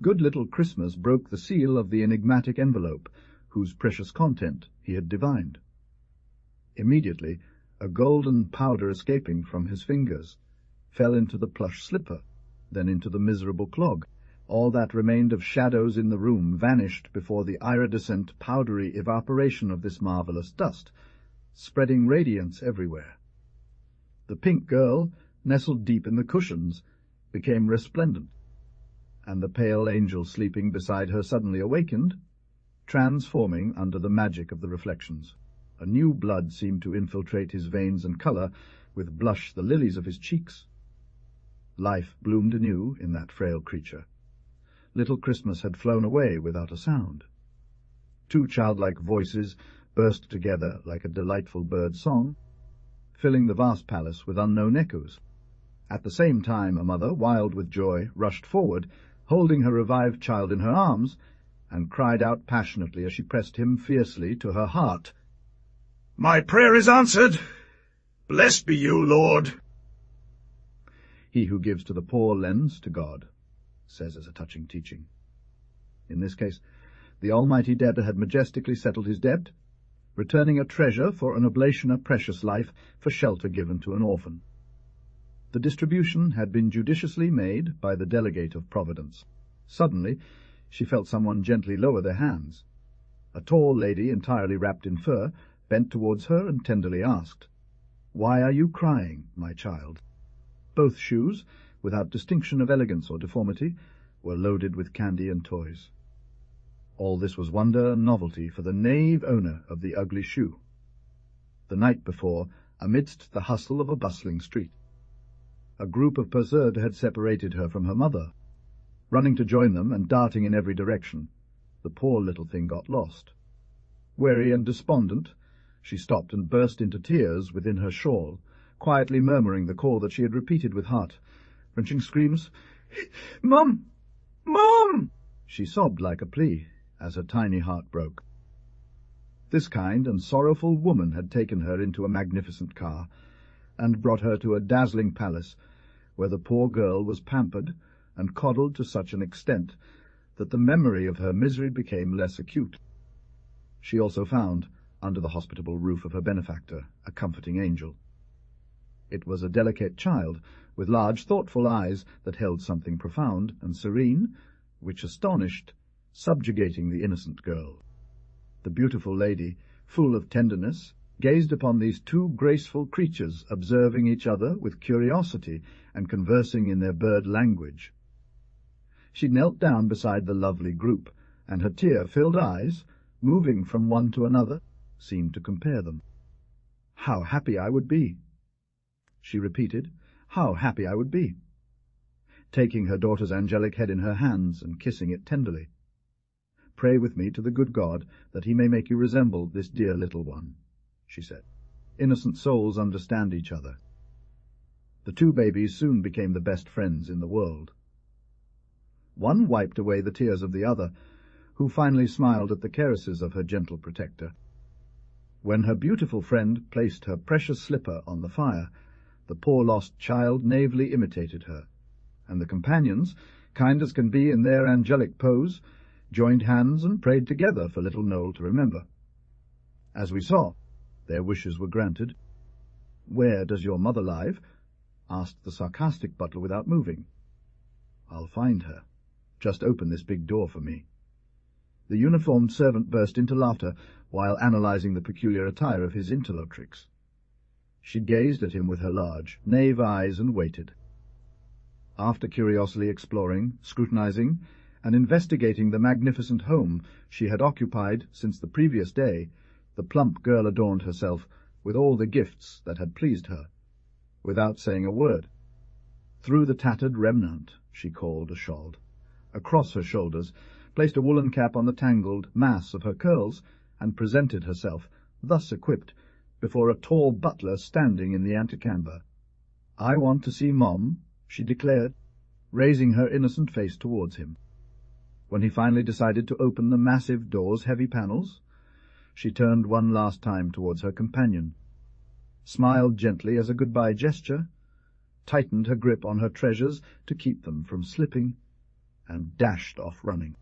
good little Christmas broke the seal of the enigmatic envelope, whose precious content he had divined. Immediately, a golden powder escaping from his fingers fell into the plush slipper, then into the miserable clog. All that remained of shadows in the room vanished before the iridescent, powdery evaporation of this marvelous dust, spreading radiance everywhere. The pink girl, nestled deep in the cushions, became resplendent, and the pale angel sleeping beside her suddenly awakened, transforming under the magic of the reflections. A new blood seemed to infiltrate his veins and colour, with blush the lilies of his cheeks. Life bloomed anew in that frail creature. Little Christmas had flown away without a sound. 2 childlike voices burst together like a delightful bird song, filling the vast palace with unknown echoes. At the same time a mother, wild with joy, rushed forward, holding her revived child in her arms, and cried out passionately as she pressed him fiercely to her heart, "My prayer is answered! Blessed be you, Lord!" He who gives to the poor lends to God, says as a touching teaching. In this case, the almighty debtor had majestically settled his debt, returning a treasure for an oblation a precious life for shelter given to an orphan. The distribution had been judiciously made by the delegate of Providence. Suddenly she felt someone gently lower their hands. A tall lady, entirely wrapped in fur, bent towards her and tenderly asked, "Why are you crying, my child?" Both shoes, without distinction of elegance or deformity, were loaded with candy and toys. All this was wonder and novelty for the knave owner of the ugly shoe. The night before, amidst the hustle of a bustling street, a group of pursued had separated her from her mother. Running to join them and darting in every direction, the poor little thing got lost. Weary and despondent, she stopped and burst into tears within her shawl, quietly murmuring the call that she had repeated with heart-wrenching screams. "Mum! Mum!" She sobbed like a plea, as her tiny heart broke. This kind and sorrowful woman had taken her into a magnificent car, and brought her to a dazzling palace, where the poor girl was pampered and coddled to such an extent that the memory of her misery became less acute. She also found, under the hospitable roof of her benefactor, a comforting angel. It was a delicate child, with large thoughtful eyes that held something profound and serene, which astonished subjugating the innocent girl. The beautiful lady, full of tenderness, gazed upon these two graceful creatures, observing each other with curiosity and conversing in their bird language. She knelt down beside the lovely group, and her tear-filled eyes, moving from one to another, seemed to compare them. "How happy I would be!" she repeated. "How happy I would be!" taking her daughter's angelic head in her hands and kissing it tenderly. "Pray with me to the good God that he may make you resemble this dear little one," she said. "Innocent souls understand each other." The two babies soon became the best friends in the world. One wiped away the tears of the other, who finally smiled at the caresses of her gentle protector. When her beautiful friend placed her precious slipper on the fire, the poor lost child naively imitated her, and the companions, kind as can be in their angelic pose, joined hands and prayed together for little Noel to remember. As we saw, their wishes were granted. "Where does your mother live?" asked the sarcastic butler without moving. "I'll find her. Just open this big door for me." The uniformed servant burst into laughter while analyzing the peculiar attire of his interlocutrix. She gazed at him with her large, knave eyes and waited. After curiously exploring, scrutinizing, and investigating the magnificent home she had occupied since the previous day, the plump girl adorned herself with all the gifts that had pleased her, without saying a word. Through the tattered remnant she called a shawl. Across her shoulders, placed a woolen cap on the tangled mass of her curls, and presented herself, thus equipped, before a tall butler standing in the antechamber. "I want to see Mom," she declared, raising her innocent face towards him. When he finally decided to open the massive door's heavy panels, she turned one last time towards her companion, smiled gently as a goodbye gesture, tightened her grip on her treasures to keep them from slipping, and dashed off running.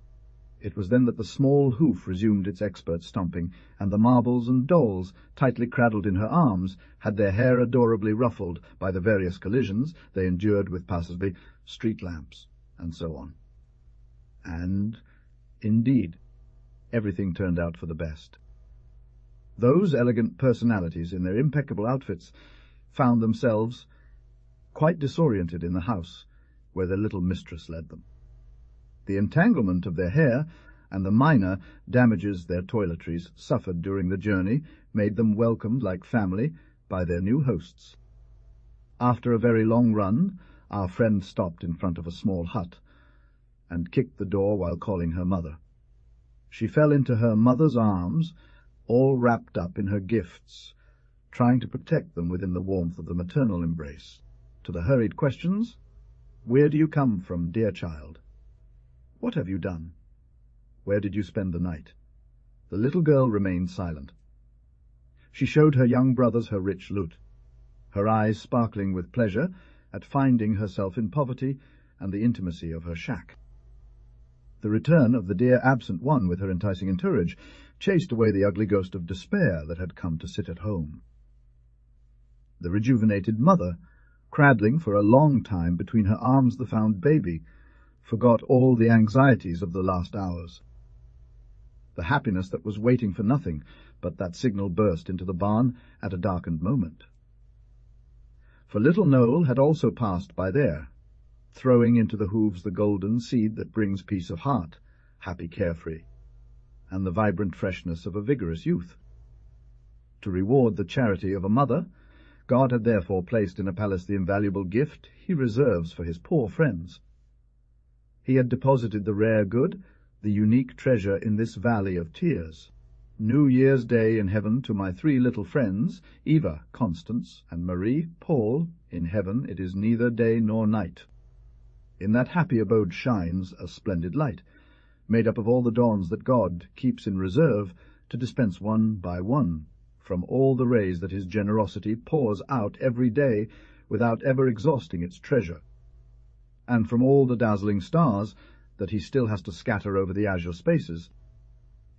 It was then that the small hoof resumed its expert stomping, and the marbles and dolls, tightly cradled in her arms, had their hair adorably ruffled by the various collisions they endured with passers-by, street lamps, and so on. And, indeed, everything turned out for the best. Those elegant personalities, in their impeccable outfits, found themselves quite disoriented in the house where their little mistress led them. The entanglement of their hair and the minor damages their toiletries suffered during the journey made them welcomed like family by their new hosts. After a very long run, our friend stopped in front of a small hut and kicked the door while calling her mother. She fell into her mother's arms, all wrapped up in her gifts, trying to protect them within the warmth of the maternal embrace. To the hurried questions, "Where do you come from, dear child? What have you done? Where did you spend the night?" the little girl remained silent. She showed her young brothers her rich loot, her eyes sparkling with pleasure at finding herself in poverty and the intimacy of her shack. The return of the dear absent one with her enticing entourage chased away the ugly ghost of despair that had come to sit at home. The rejuvenated mother, cradling for a long time between her arms the found baby, forgot all the anxieties of the last hours. The happiness that was waiting for nothing but that signal burst into the barn at a darkened moment. For little Noel had also passed by there, throwing into the hooves the golden seed that brings peace of heart, happy carefree, and the vibrant freshness of a vigorous youth. To reward the charity of a mother, God had therefore placed in a palace the invaluable gift he reserves for his poor friends. He had deposited the rare good, the unique treasure in this valley of tears. New Year's Day in heaven to my three little friends, Eva, Constance, and Marie, Paul, in heaven it is neither day nor night. In that happy abode shines a splendid light, made up of all the dawns that God keeps in reserve to dispense one by one from all the rays that his generosity pours out every day without ever exhausting its treasure, and from all the dazzling stars that he still has to scatter over the azure spaces.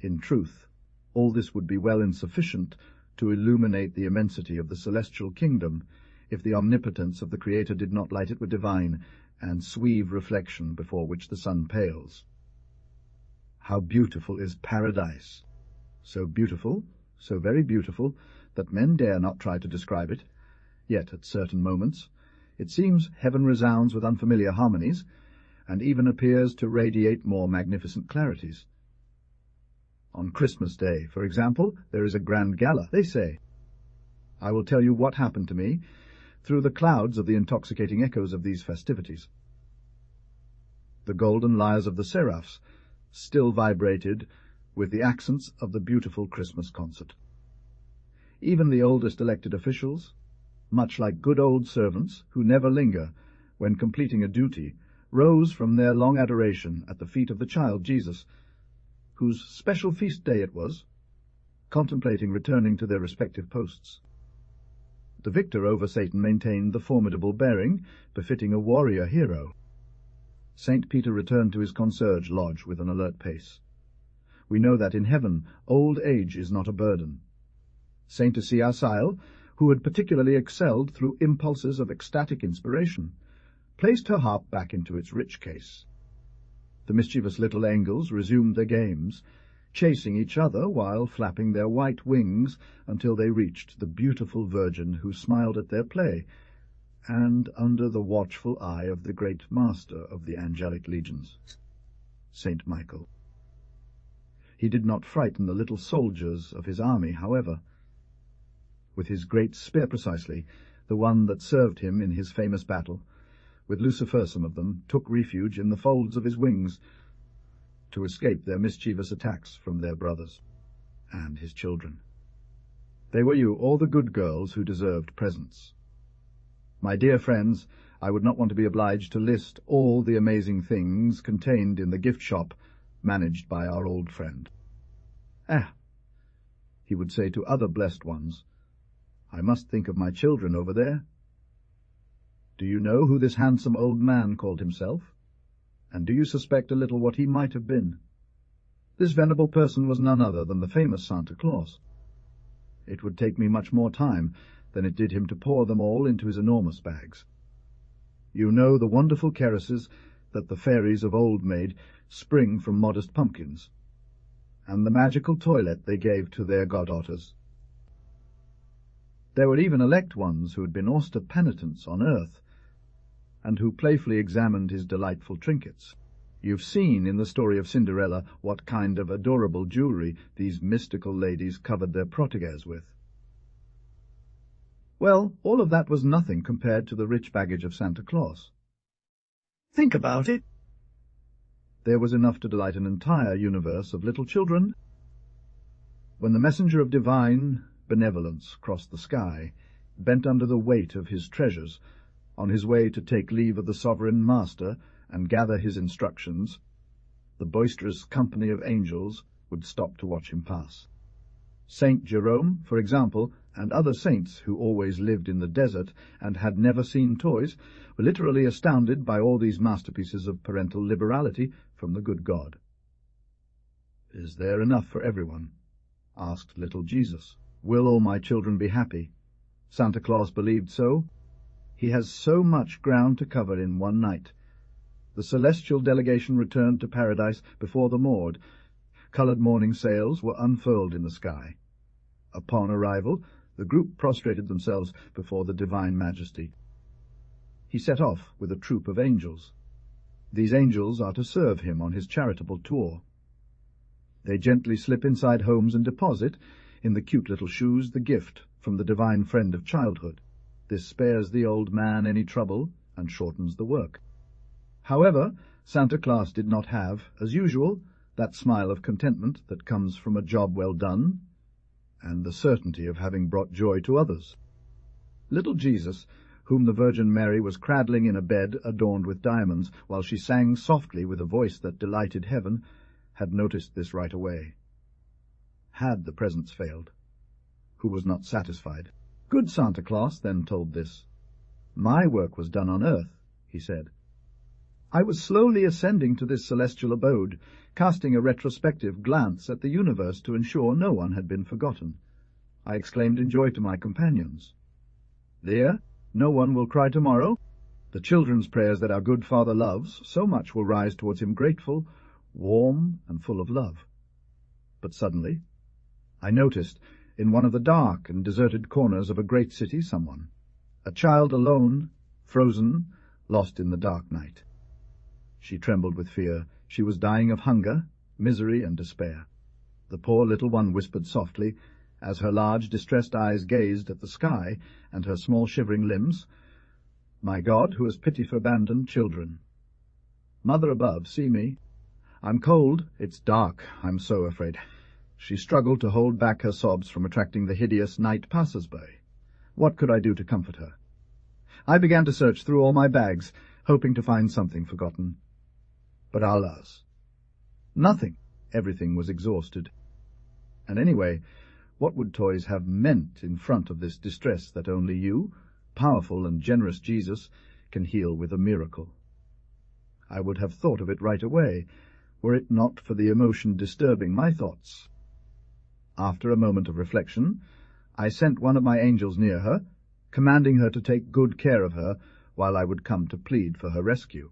In truth, all this would be well insufficient to illuminate the immensity of the celestial kingdom, if the omnipotence of the Creator did not light it with divine and suave reflection before which the sun pales. How beautiful is paradise! So beautiful, so very beautiful, that men dare not try to describe it. Yet at certain moments it seems heaven resounds with unfamiliar harmonies, and even appears to radiate more magnificent clarities. On Christmas Day, for example, there is a grand gala, they say. I will tell you what happened to me through the clouds of the intoxicating echoes of these festivities. The golden lyres of the seraphs still vibrated with the accents of the beautiful Christmas concert. Even the oldest elected officials, much like good old servants who never linger when completing a duty, rose from their long adoration at the feet of the child Jesus, whose special feast day it was, contemplating returning to their respective posts. The victor over Satan maintained the formidable bearing befitting a warrior hero. St. Peter returned to his concierge lodge with an alert pace. We know that in heaven old age is not a burden. St. Asile, who had particularly excelled through impulses of ecstatic inspiration, placed her harp back into its rich case. The mischievous little angels resumed their games, chasing each other while flapping their white wings until they reached the beautiful Virgin who smiled at their play, and under the watchful eye of the great master of the angelic legions, St. Michael. He did not frighten the little soldiers of his army, however. With his great spear precisely, the one that served him in his famous battle, with Lucifer some of them took refuge in the folds of his wings to escape their mischievous attacks from their brothers and his children. They were you, all the good girls who deserved presents. My dear friends, I would not want to be obliged to list all the amazing things contained in the gift shop managed by our old friend. He would say to other blessed ones, I must think of my children over there. Do you know who this handsome old man called himself? And do you suspect a little what he might have been? This venerable person was none other than the famous Santa Claus. It would take me much more time than it did him to pour them all into his enormous bags. You know the wonderful caresses that the fairies of old made spring from modest pumpkins, and the magical toilet they gave to their goddaughters. There were even elect ones who had been austere penitents on earth, and who playfully examined his delightful trinkets. You've seen in the story of Cinderella what kind of adorable jewelry these mystical ladies covered their protégées with. Well, all of that was nothing compared to the rich baggage of Santa Claus. Think about it. There was enough to delight an entire universe of little children. When the messenger of divine benevolence crossed the sky, bent under the weight of his treasures, on his way to take leave of the sovereign master and gather his instructions, the boisterous company of angels would stop to watch him pass. Saint Jerome, for example, and other saints who always lived in the desert and had never seen toys, were literally astounded by all these masterpieces of parental liberality from the good God. Is there enough for everyone? Asked little Jesus. Will all my children be happy? Santa Claus believed so. He has so much ground to cover in one night. The celestial delegation returned to paradise before the morn. Coloured morning sails were unfurled in the sky. Upon arrival, the group prostrated themselves before the divine majesty. He set off with a troop of angels. These angels are to serve him on his charitable tour. They gently slip inside homes and deposit, in the cute little shoes, the gift from the divine friend of childhood. This spares the old man any trouble and shortens the work. However, Santa Claus did not have, as usual, that smile of contentment that comes from a job well done, and the certainty of having brought joy to others. Little Jesus, whom the Virgin Mary was cradling in a bed adorned with diamonds, while she sang softly with a voice that delighted heaven, had noticed this right away. Had the presents failed? Who was not satisfied? Good Santa Claus then told this. My work was done on earth, he said. I was slowly ascending to this celestial abode, casting a retrospective glance at the universe to ensure no one had been forgotten. I exclaimed in joy to my companions. There, no one will cry tomorrow. The children's prayers that our good Father loves so much will rise towards him grateful, warm and full of love. But suddenly I noticed, in one of the dark and deserted corners of a great city, a child alone, frozen, lost in the dark night. She trembled with fear. She was dying of hunger, misery, and despair. The poor little one whispered softly, as her large, distressed eyes gazed at the sky and her small shivering limbs, "My God, who has pity for abandoned children. Mother above, see me. I'm cold. It's dark. I'm so afraid." She struggled to hold back her sobs from attracting the hideous night passers-by. What could I do to comfort her? I began to search through all my bags, hoping to find something forgotten. But alas, nothing. Everything was exhausted. And anyway, what would toys have meant in front of this distress that only you, powerful and generous Jesus, can heal with a miracle? I would have thought of it right away, were it not for the emotion disturbing my thoughts. After a moment of reflection, I sent one of my angels near her, commanding her to take good care of her while I would come to plead for her rescue.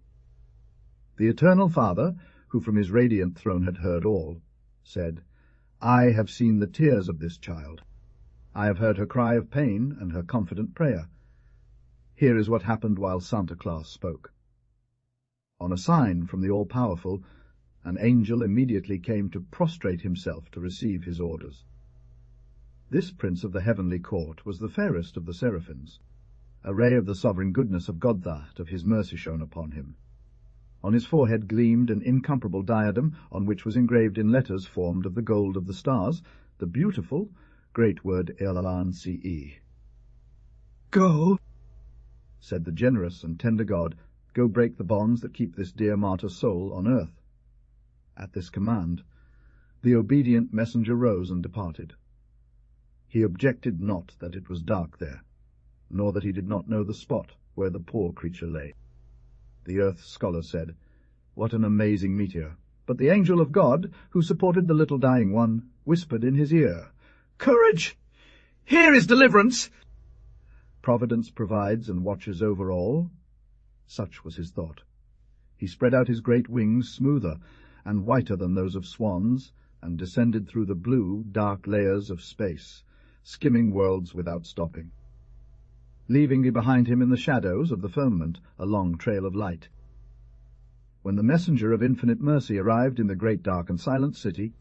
The Eternal Father, who from his radiant throne had heard all, said, "I have seen the tears of this child. I have heard her cry of pain and her confident prayer. Here is what happened while Santa Claus spoke." On a sign from the All-Powerful, an angel immediately came to prostrate himself to receive his orders. This prince of the heavenly court was the fairest of the seraphims, a ray of the sovereign goodness of God, that of his mercy shone upon him. On his forehead gleamed an incomparable diadem, on which was engraved in letters formed of the gold of the stars the beautiful great word Elance. "Go," said the generous and tender God, "go break the bonds that keep this dear martyr's soul on earth." At this command, the obedient messenger rose and departed. He objected not that it was dark there, nor that he did not know the spot where the poor creature lay. The earth scholar said, "What an amazing meteor!" But the angel of God, who supported the little dying one, whispered in his ear, "Courage! Here is deliverance!" Providence provides and watches over all. Such was his thought. He spread out his great wings, smoother and whiter than those of swans, and descended through the blue, dark layers of space, skimming worlds without stopping, leaving behind him in the shadows of the firmament a long trail of light. When the messenger of infinite mercy arrived in the great dark and silent city,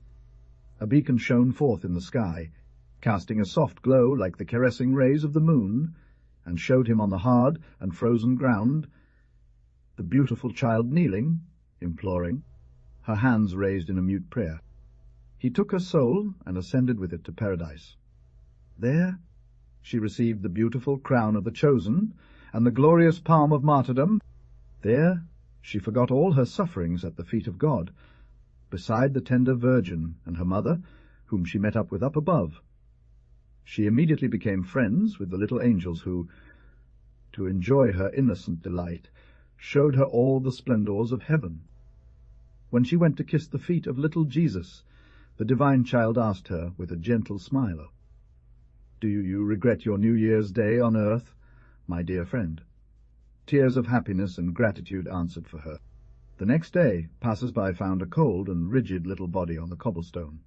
a beacon shone forth in the sky, casting a soft glow like the caressing rays of the moon, and showed him on the hard and frozen ground the beautiful child kneeling, imploring, her hands raised in a mute prayer. He took her soul and ascended with it to paradise. There she received the beautiful crown of the chosen and the glorious palm of martyrdom. There she forgot all her sufferings at the feet of God, beside the tender Virgin and her mother, whom she met up with up above. She immediately became friends with the little angels who, to enjoy her innocent delight, showed her all the splendors of heaven. When she went to kiss the feet of little Jesus, the divine child asked her with a gentle smile, "Do you regret your New Year's Day on earth, my dear friend?" Tears of happiness and gratitude answered for her. The next day passers-by found a cold and rigid little body on the cobblestone.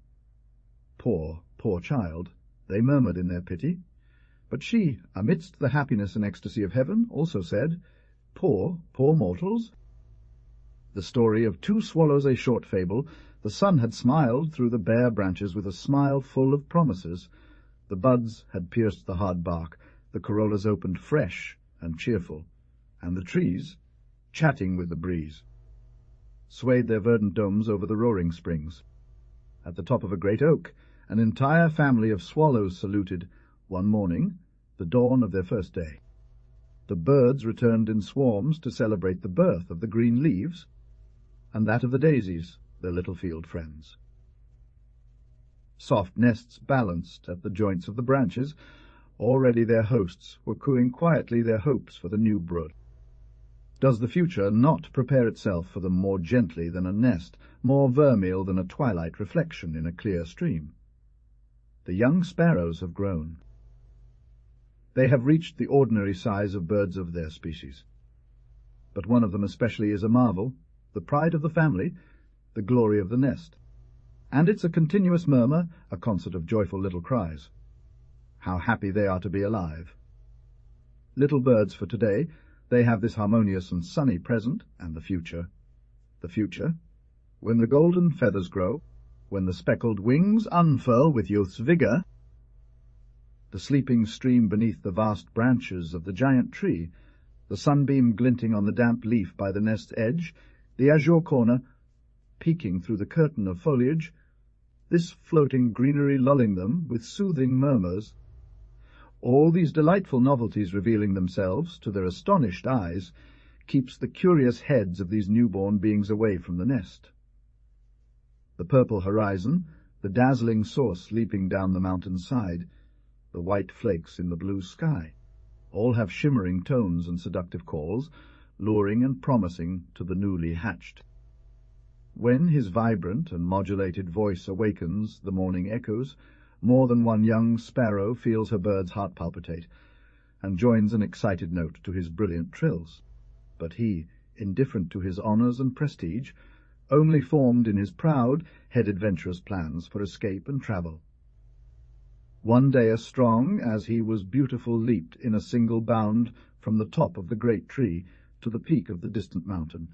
"Poor, poor child," they murmured in their pity. But she, amidst the happiness and ecstasy of heaven, also said, "Poor, poor mortals." The story of two swallows, a short fable. The sun had smiled through the bare branches with a smile full of promises. The buds had pierced the hard bark, the corollas opened fresh and cheerful, and the trees, chatting with the breeze, swayed their verdant domes over the roaring springs. At the top of a great oak, an entire family of swallows saluted, one morning, the dawn of their first day. The birds returned in swarms to celebrate the birth of the green leaves, and that of the daisies, their little field friends. Soft nests balanced at the joints of the branches. Already their hosts were cooing quietly their hopes for the new brood. Does the future not prepare itself for them more gently than a nest, more vermeil than a twilight reflection in a clear stream? The young sparrows have grown. They have reached the ordinary size of birds of their species. But one of them especially is a marvel, the pride of the family, the glory of the nest. And it's a continuous murmur, a concert of joyful little cries. How happy they are to be alive. Little birds for today, they have this harmonious and sunny present and the future. The future, when the golden feathers grow, when the speckled wings unfurl with youth's vigour, the sleeping stream beneath the vast branches of the giant tree, the sunbeam glinting on the damp leaf by the nest's edge, the azure corner peeking through the curtain of foliage, this floating greenery lulling them with soothing murmurs, all these delightful novelties revealing themselves to their astonished eyes, keeps the curious heads of these newborn beings away from the nest. The purple horizon, the dazzling source leaping down the mountain's side, the white flakes in the blue sky, all have shimmering tones and seductive calls, luring and promising to the newly hatched. When his vibrant and modulated voice awakens the morning echoes, more than one young sparrow feels her bird's heart palpitate, and joins an excited note to his brilliant trills. But he, indifferent to his honours and prestige, only formed in his proud head adventurous plans for escape and travel. One day as strong as he was beautiful leaped in a single bound from the top of the great tree to the peak of the distant mountain.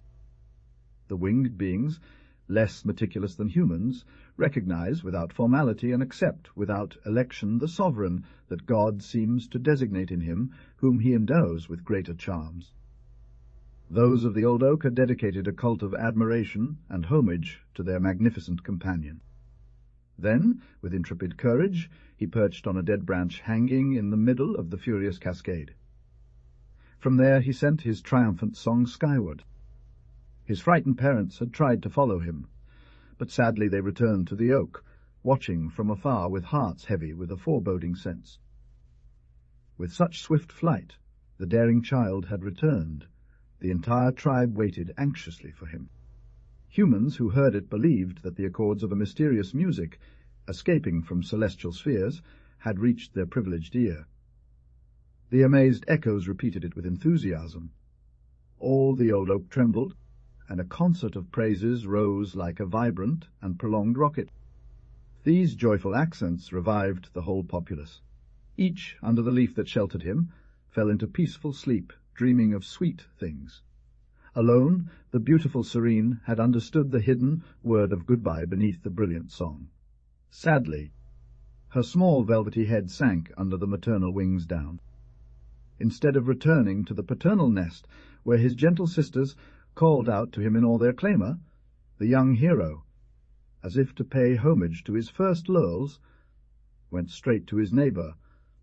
The winged beings, less meticulous than humans, recognize without formality and accept without election the sovereign that God seems to designate in him, whom he endows with greater charms. Those of the old oak had dedicated a cult of admiration and homage to their magnificent companion. Then, with intrepid courage, he perched on a dead branch hanging in the middle of the furious cascade. From there he sent his triumphant song skyward. His frightened parents had tried to follow him, but sadly they returned to the oak, watching from afar with hearts heavy with a foreboding sense. With such swift flight, the daring child had returned. The entire tribe waited anxiously for him. Humans who heard it believed that the accords of a mysterious music, escaping from celestial spheres, had reached their privileged ear. The amazed echoes repeated it with enthusiasm. All the old oak trembled, and a concert of praises rose like a vibrant and prolonged rocket. These joyful accents revived the whole populace. Each, under the leaf that sheltered him, fell into peaceful sleep, dreaming of sweet things. Alone, the beautiful Serene had understood the hidden word of goodbye beneath the brilliant song. Sadly, her small velvety head sank under the maternal wings down. Instead of returning to the paternal nest, where his gentle sisters called out to him in all their clamour, the young hero, as if to pay homage to his first laurels, went straight to his neighbour,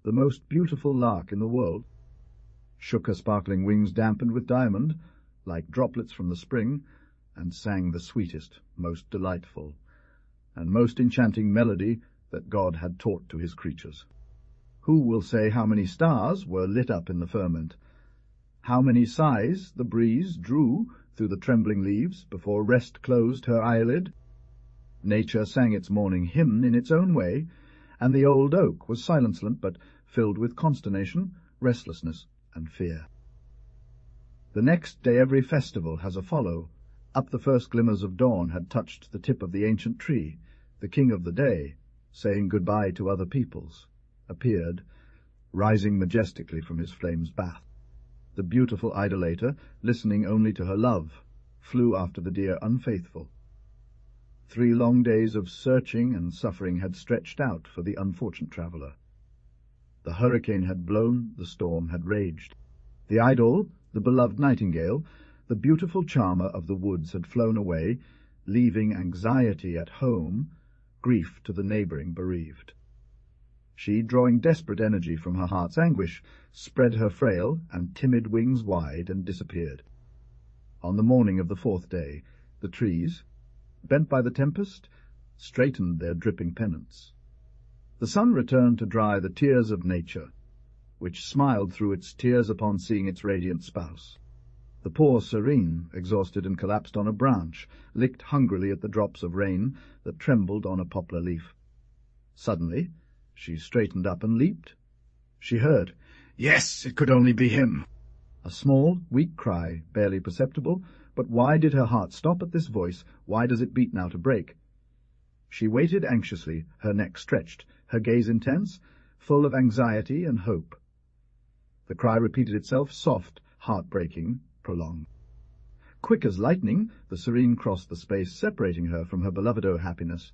the most beautiful lark in the world, shook her sparkling wings dampened with diamond, like droplets from the spring, and sang the sweetest, most delightful, and most enchanting melody that God had taught to his creatures. Who will say how many stars were lit up in the firmament, how many sighs the breeze drew through the trembling leaves before rest closed her eyelid? Nature sang its morning hymn in its own way, and the old oak was silenced but filled with consternation, restlessness, and fear. The next day every festival has a follow. Up the first glimmers of dawn had touched the tip of the ancient tree. The king of the day, saying goodbye to other peoples, appeared, rising majestically from his flame's bath. The beautiful idolater, listening only to her love, flew after the dear unfaithful. 3 long days of searching and suffering had stretched out for the unfortunate traveller. The hurricane had blown, the storm had raged. The idol, the beloved nightingale, the beautiful charmer of the woods had flown away, leaving anxiety at home, grief to the neighbouring bereaved. She, drawing desperate energy from her heart's anguish, spread her frail and timid wings wide and disappeared. On the morning of the 4th day, the trees, bent by the tempest, straightened their dripping pennants. The sun returned to dry the tears of nature, which smiled through its tears upon seeing its radiant spouse. The poor Serene, exhausted and collapsed on a branch, licked hungrily at the drops of rain that trembled on a poplar leaf. Suddenly, she straightened up and leaped. She heard, "Yes, it could only be him." A small, weak cry, barely perceptible, But why did her heart stop at this voice? Why does it beat now to break? She waited anxiously, her neck stretched, her gaze intense, full of anxiety and hope. The cry repeated itself, soft, heart-breaking, prolonged. Quick as lightning, the serene crossed the space separating her from her beloved happiness.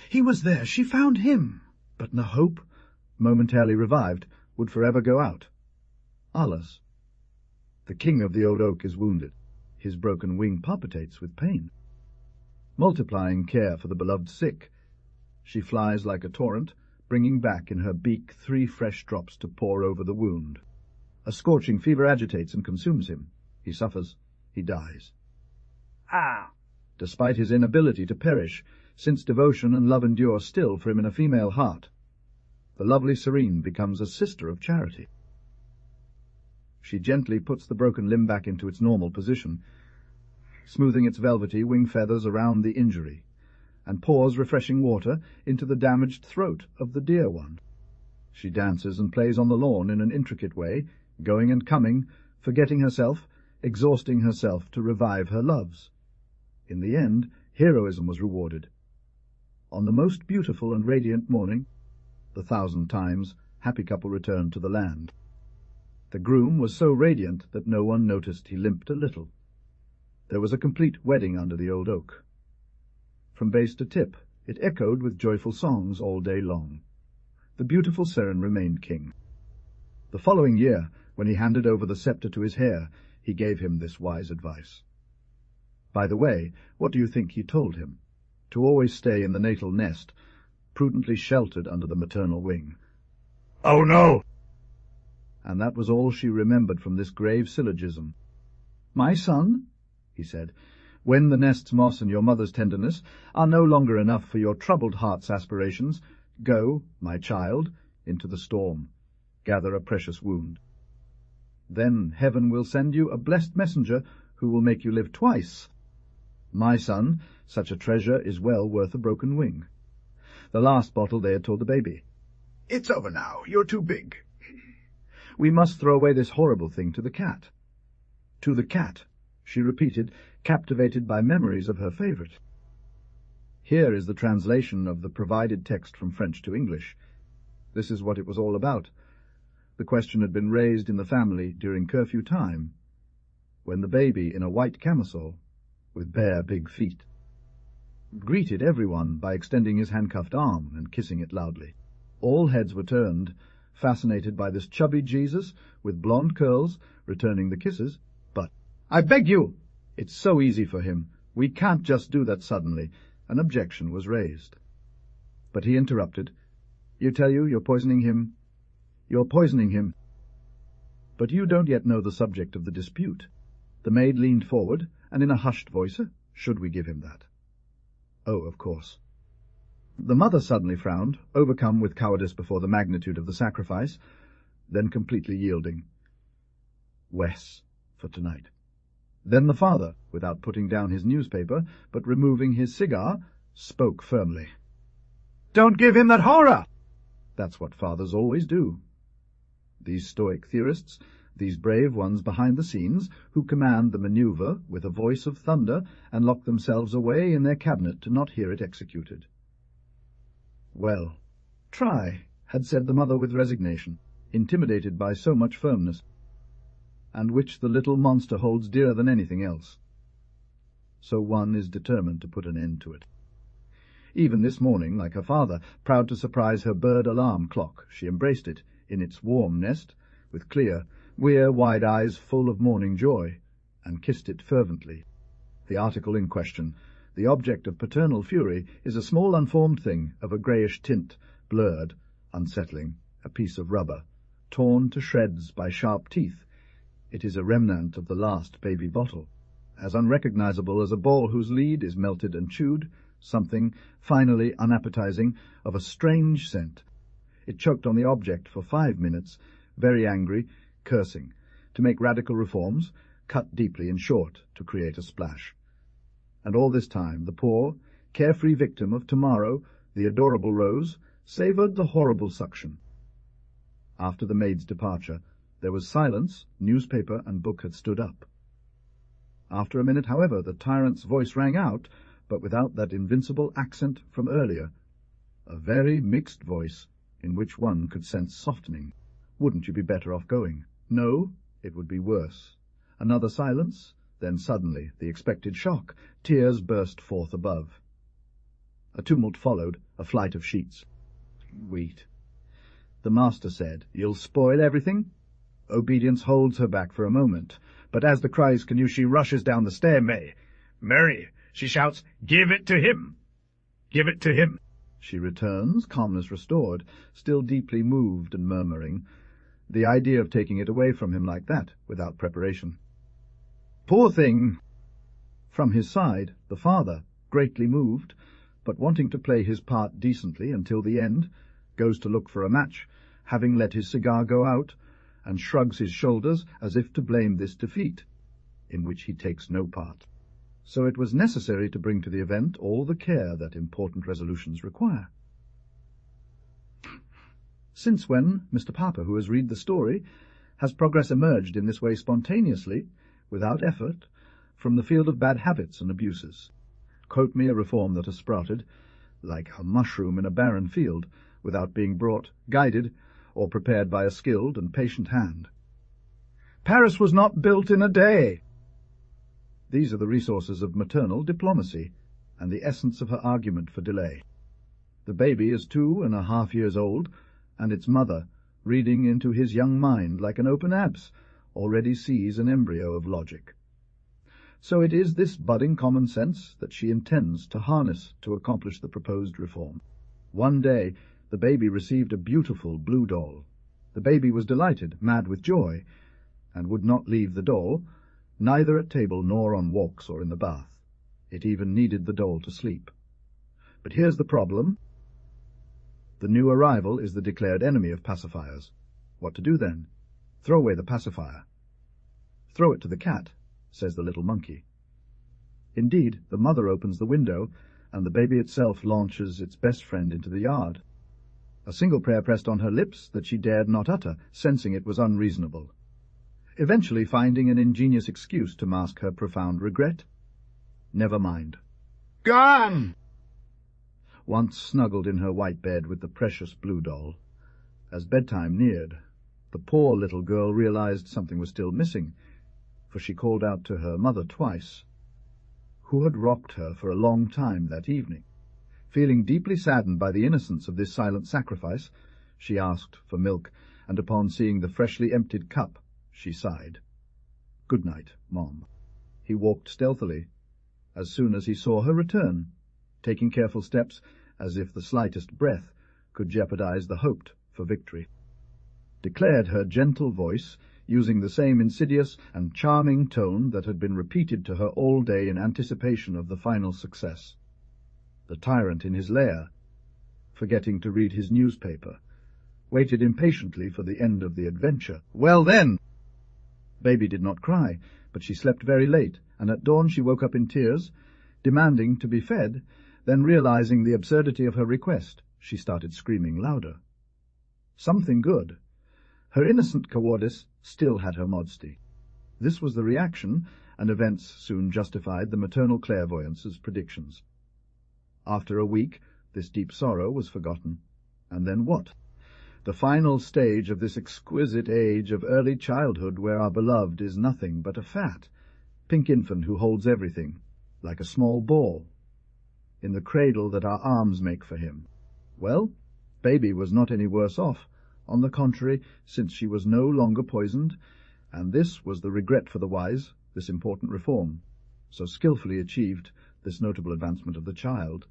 He was there, she found him! But the hope, momentarily revived, would forever go out. Alas! The king of the old oak is wounded. His broken wing palpitates with pain. Multiplying care for the beloved sick, she flies like a torrent, bringing back in her beak 3 fresh drops to pour over the wound. A scorching fever agitates and consumes him. He suffers. He dies. Ah! Despite his inability to perish, since devotion and love endure still for him in a female heart, the lovely Serene becomes a sister of charity. She gently puts the broken limb back into its normal position, smoothing its velvety wing feathers around the injury, and pours refreshing water into the damaged throat of the dear one. She dances and plays on the lawn in an intricate way, going and coming, forgetting herself, exhausting herself to revive her loves. In the end, heroism was rewarded. On the most beautiful and radiant morning, the 1,000 times, happy couple returned to the land. The groom was so radiant that no one noticed he limped a little. There was a complete wedding under the old oak. From base to tip, it echoed with joyful songs all day long. The beautiful Seren remained king. The following year, when he handed over the sceptre to his heir, he gave him this wise advice. By the way, what do you think he told him? To always stay in the natal nest, prudently sheltered under the maternal wing. "Oh, no!" And that was all she remembered from this grave syllogism. "My son," he said, "when the nest's moss and your mother's tenderness are no longer enough for your troubled heart's aspirations, go, my child, into the storm, gather a precious wound. Then heaven will send you a blessed messenger who will make you live twice. My son, such a treasure is well worth a broken wing." The last bottle they had told the baby. "It's over now. You're too big. We must throw away this horrible thing to the cat." "To the cat," she repeated, captivated by memories of her favourite. Here is the translation of the provided text from French to English. This is what it was all about. The question had been raised in the family during curfew time, when the baby in a white camisole, with bare big feet, greeted everyone by extending his handcuffed arm and kissing it loudly. All heads were turned, fascinated by this chubby Jesus with blonde curls returning the kisses. But, "I beg you! It's so easy for him. We can't just do that suddenly." An objection was raised. But he interrupted. "You tell you, you're poisoning him. You're poisoning him." "But you don't yet know the subject of the dispute." The maid leaned forward, and in a hushed voice, "Should we give him that?" "Oh, of course." The mother suddenly frowned, overcome with cowardice before the magnitude of the sacrifice, then completely yielding. "Wes, for tonight." Then the father, without putting down his newspaper, but removing his cigar, spoke firmly. "Don't give him that horror!" That's what fathers always do. These stoic theorists, these brave ones behind the scenes, who command the maneuver with a voice of thunder and lock themselves away in their cabinet to not hear it executed. "Well, try," had said the mother with resignation, intimidated by so much firmness, and which the little monster holds dearer than anything else. So one is determined to put an end to it. Even this morning, like her father, proud to surprise her bird alarm clock, she embraced it in its warm nest, with clear, wide eyes full of morning joy, and kissed it fervently. The article in question, the object of paternal fury, is a small unformed thing of a greyish tint, blurred, unsettling, a piece of rubber, torn to shreds by sharp teeth. It is a remnant of the last baby bottle, as unrecognizable as a ball whose lead is melted and chewed, something, finally unappetizing, of a strange scent. It choked on the object for 5 minutes, very angry, cursing, to make radical reforms, cut deeply and short to create a splash. And all this time the poor, carefree victim of tomorrow, the adorable Rose, savoured the horrible suction. After the maid's departure, there was silence, newspaper and book had stood up. After a minute, however, the tyrant's voice rang out, but without that invincible accent from earlier. A very mixed voice, in which one could sense softening. Wouldn't you be better off going? No, it would be worse. Another silence, then suddenly the expected shock. Tears burst forth above. A tumult followed, a flight of sheets. Wait. The master said, "You'll spoil everything?" Obedience holds her back for a moment, but as the cries continue, she rushes down the stair. Mary, she shouts, "Give it to him! Give it to him!" She returns, calmness restored, still deeply moved and murmuring. The idea of taking it away from him like that, without preparation. Poor thing! From his side, the father, greatly moved, but wanting to play his part decently until the end, goes to look for a match, having let his cigar go out, and shrugs his shoulders as if to blame this defeat, in which he takes no part. So it was necessary to bring to the event all the care that important resolutions require. Since when, Mr. Papa, who has read the story, has progress emerged in this way spontaneously, without effort, from the field of bad habits and abuses? Quote me a reform that has sprouted, like a mushroom in a barren field, without being brought, guided, or prepared by a skilled and patient hand. Paris was not built in a day. These are the resources of maternal diplomacy, and the essence of her argument for delay. The baby is 2.5 years old, and its mother, reading into his young mind like an open apse, already sees an embryo of logic. So it is this budding common sense that she intends to harness to accomplish the proposed reform. One day the baby received a beautiful blue doll. The baby was delighted, mad with joy, and would not leave the doll, neither at table nor on walks or in the bath. It even needed the doll to sleep. But here's the problem. The new arrival is the declared enemy of pacifiers. What to do then? Throw away the pacifier. Throw it to the cat, says the little monkey. Indeed, the mother opens the window, and the baby itself launches its best friend into the yard. A single prayer pressed on her lips that she dared not utter, sensing it was unreasonable. Eventually finding an ingenious excuse to mask her profound regret. Never mind. Gone! Once snuggled in her white bed with the precious blue doll. As bedtime neared, the poor little girl realized something was still missing, for she called out to her mother twice, who had rocked her for a long time that evening. Feeling deeply saddened by the innocence of this silent sacrifice, she asked for milk, and upon seeing the freshly emptied cup, she sighed. "Good night, Mom." He walked stealthily, as soon as he saw her return, taking careful steps as if the slightest breath could jeopardize the hoped for victory. Declared her gentle voice, using the same insidious and charming tone that had been repeated to her all day in anticipation of the final success. The tyrant in his lair, forgetting to read his newspaper, waited impatiently for the end of the adventure. Well then! Baby did not cry, but she slept very late, and at dawn she woke up in tears, demanding to be fed. Then, realizing the absurdity of her request, she started screaming louder. Something good. Her innocent cowardice still had her modesty. This was the reaction, and events soon justified the maternal clairvoyance's predictions. After a week, this deep sorrow was forgotten. And then what? The final stage of this exquisite age of early childhood, where our beloved is nothing but a fat, pink infant who holds everything, like a small ball, in the cradle that our arms make for him. Well, baby was not any worse off. On the contrary, since she was no longer poisoned, and this was the regret for the wise, this important reform, so skilfully achieved, this notable advancement of the child.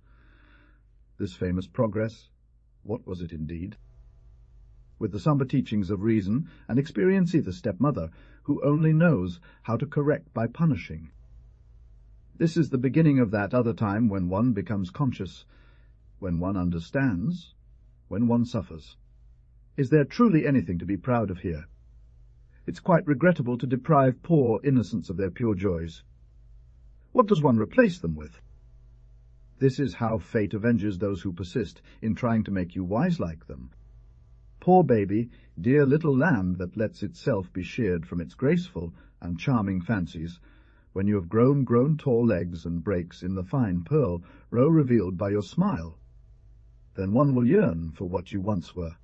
This famous progress, what was it indeed? With the sombre teachings of reason and experiency, the stepmother, who only knows how to correct by punishing. This is the beginning of that other time when one becomes conscious, when one understands, when one suffers. Is there truly anything to be proud of here? It's quite regrettable to deprive poor innocents of their pure joys. What does one replace them with? This is how fate avenges those who persist in trying to make you wise like them. Poor baby, dear little lamb that lets itself be sheared from its graceful and charming fancies, when you have grown tall legs and breaks in the fine pearl, row revealed by your smile. Then one will yearn for what you once were.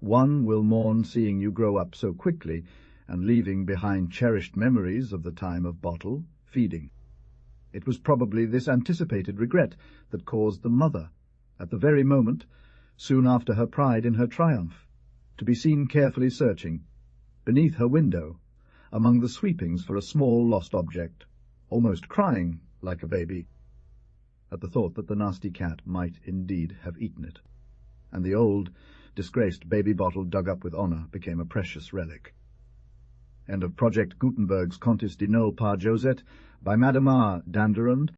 One will mourn seeing you grow up so quickly, and leaving behind cherished memories of the time of bottle, feeding. It was probably this anticipated regret that caused the mother, at the very moment, soon after her pride in her triumph, to be seen carefully searching, beneath her window, among the sweepings for a small lost object, almost crying like a baby, at the thought that the nasty cat might indeed have eaten it, and the old, disgraced baby bottle dug up with honour became a precious relic. End of Project Gutenberg's Contes de Noël par Josette by Madame Dandurand,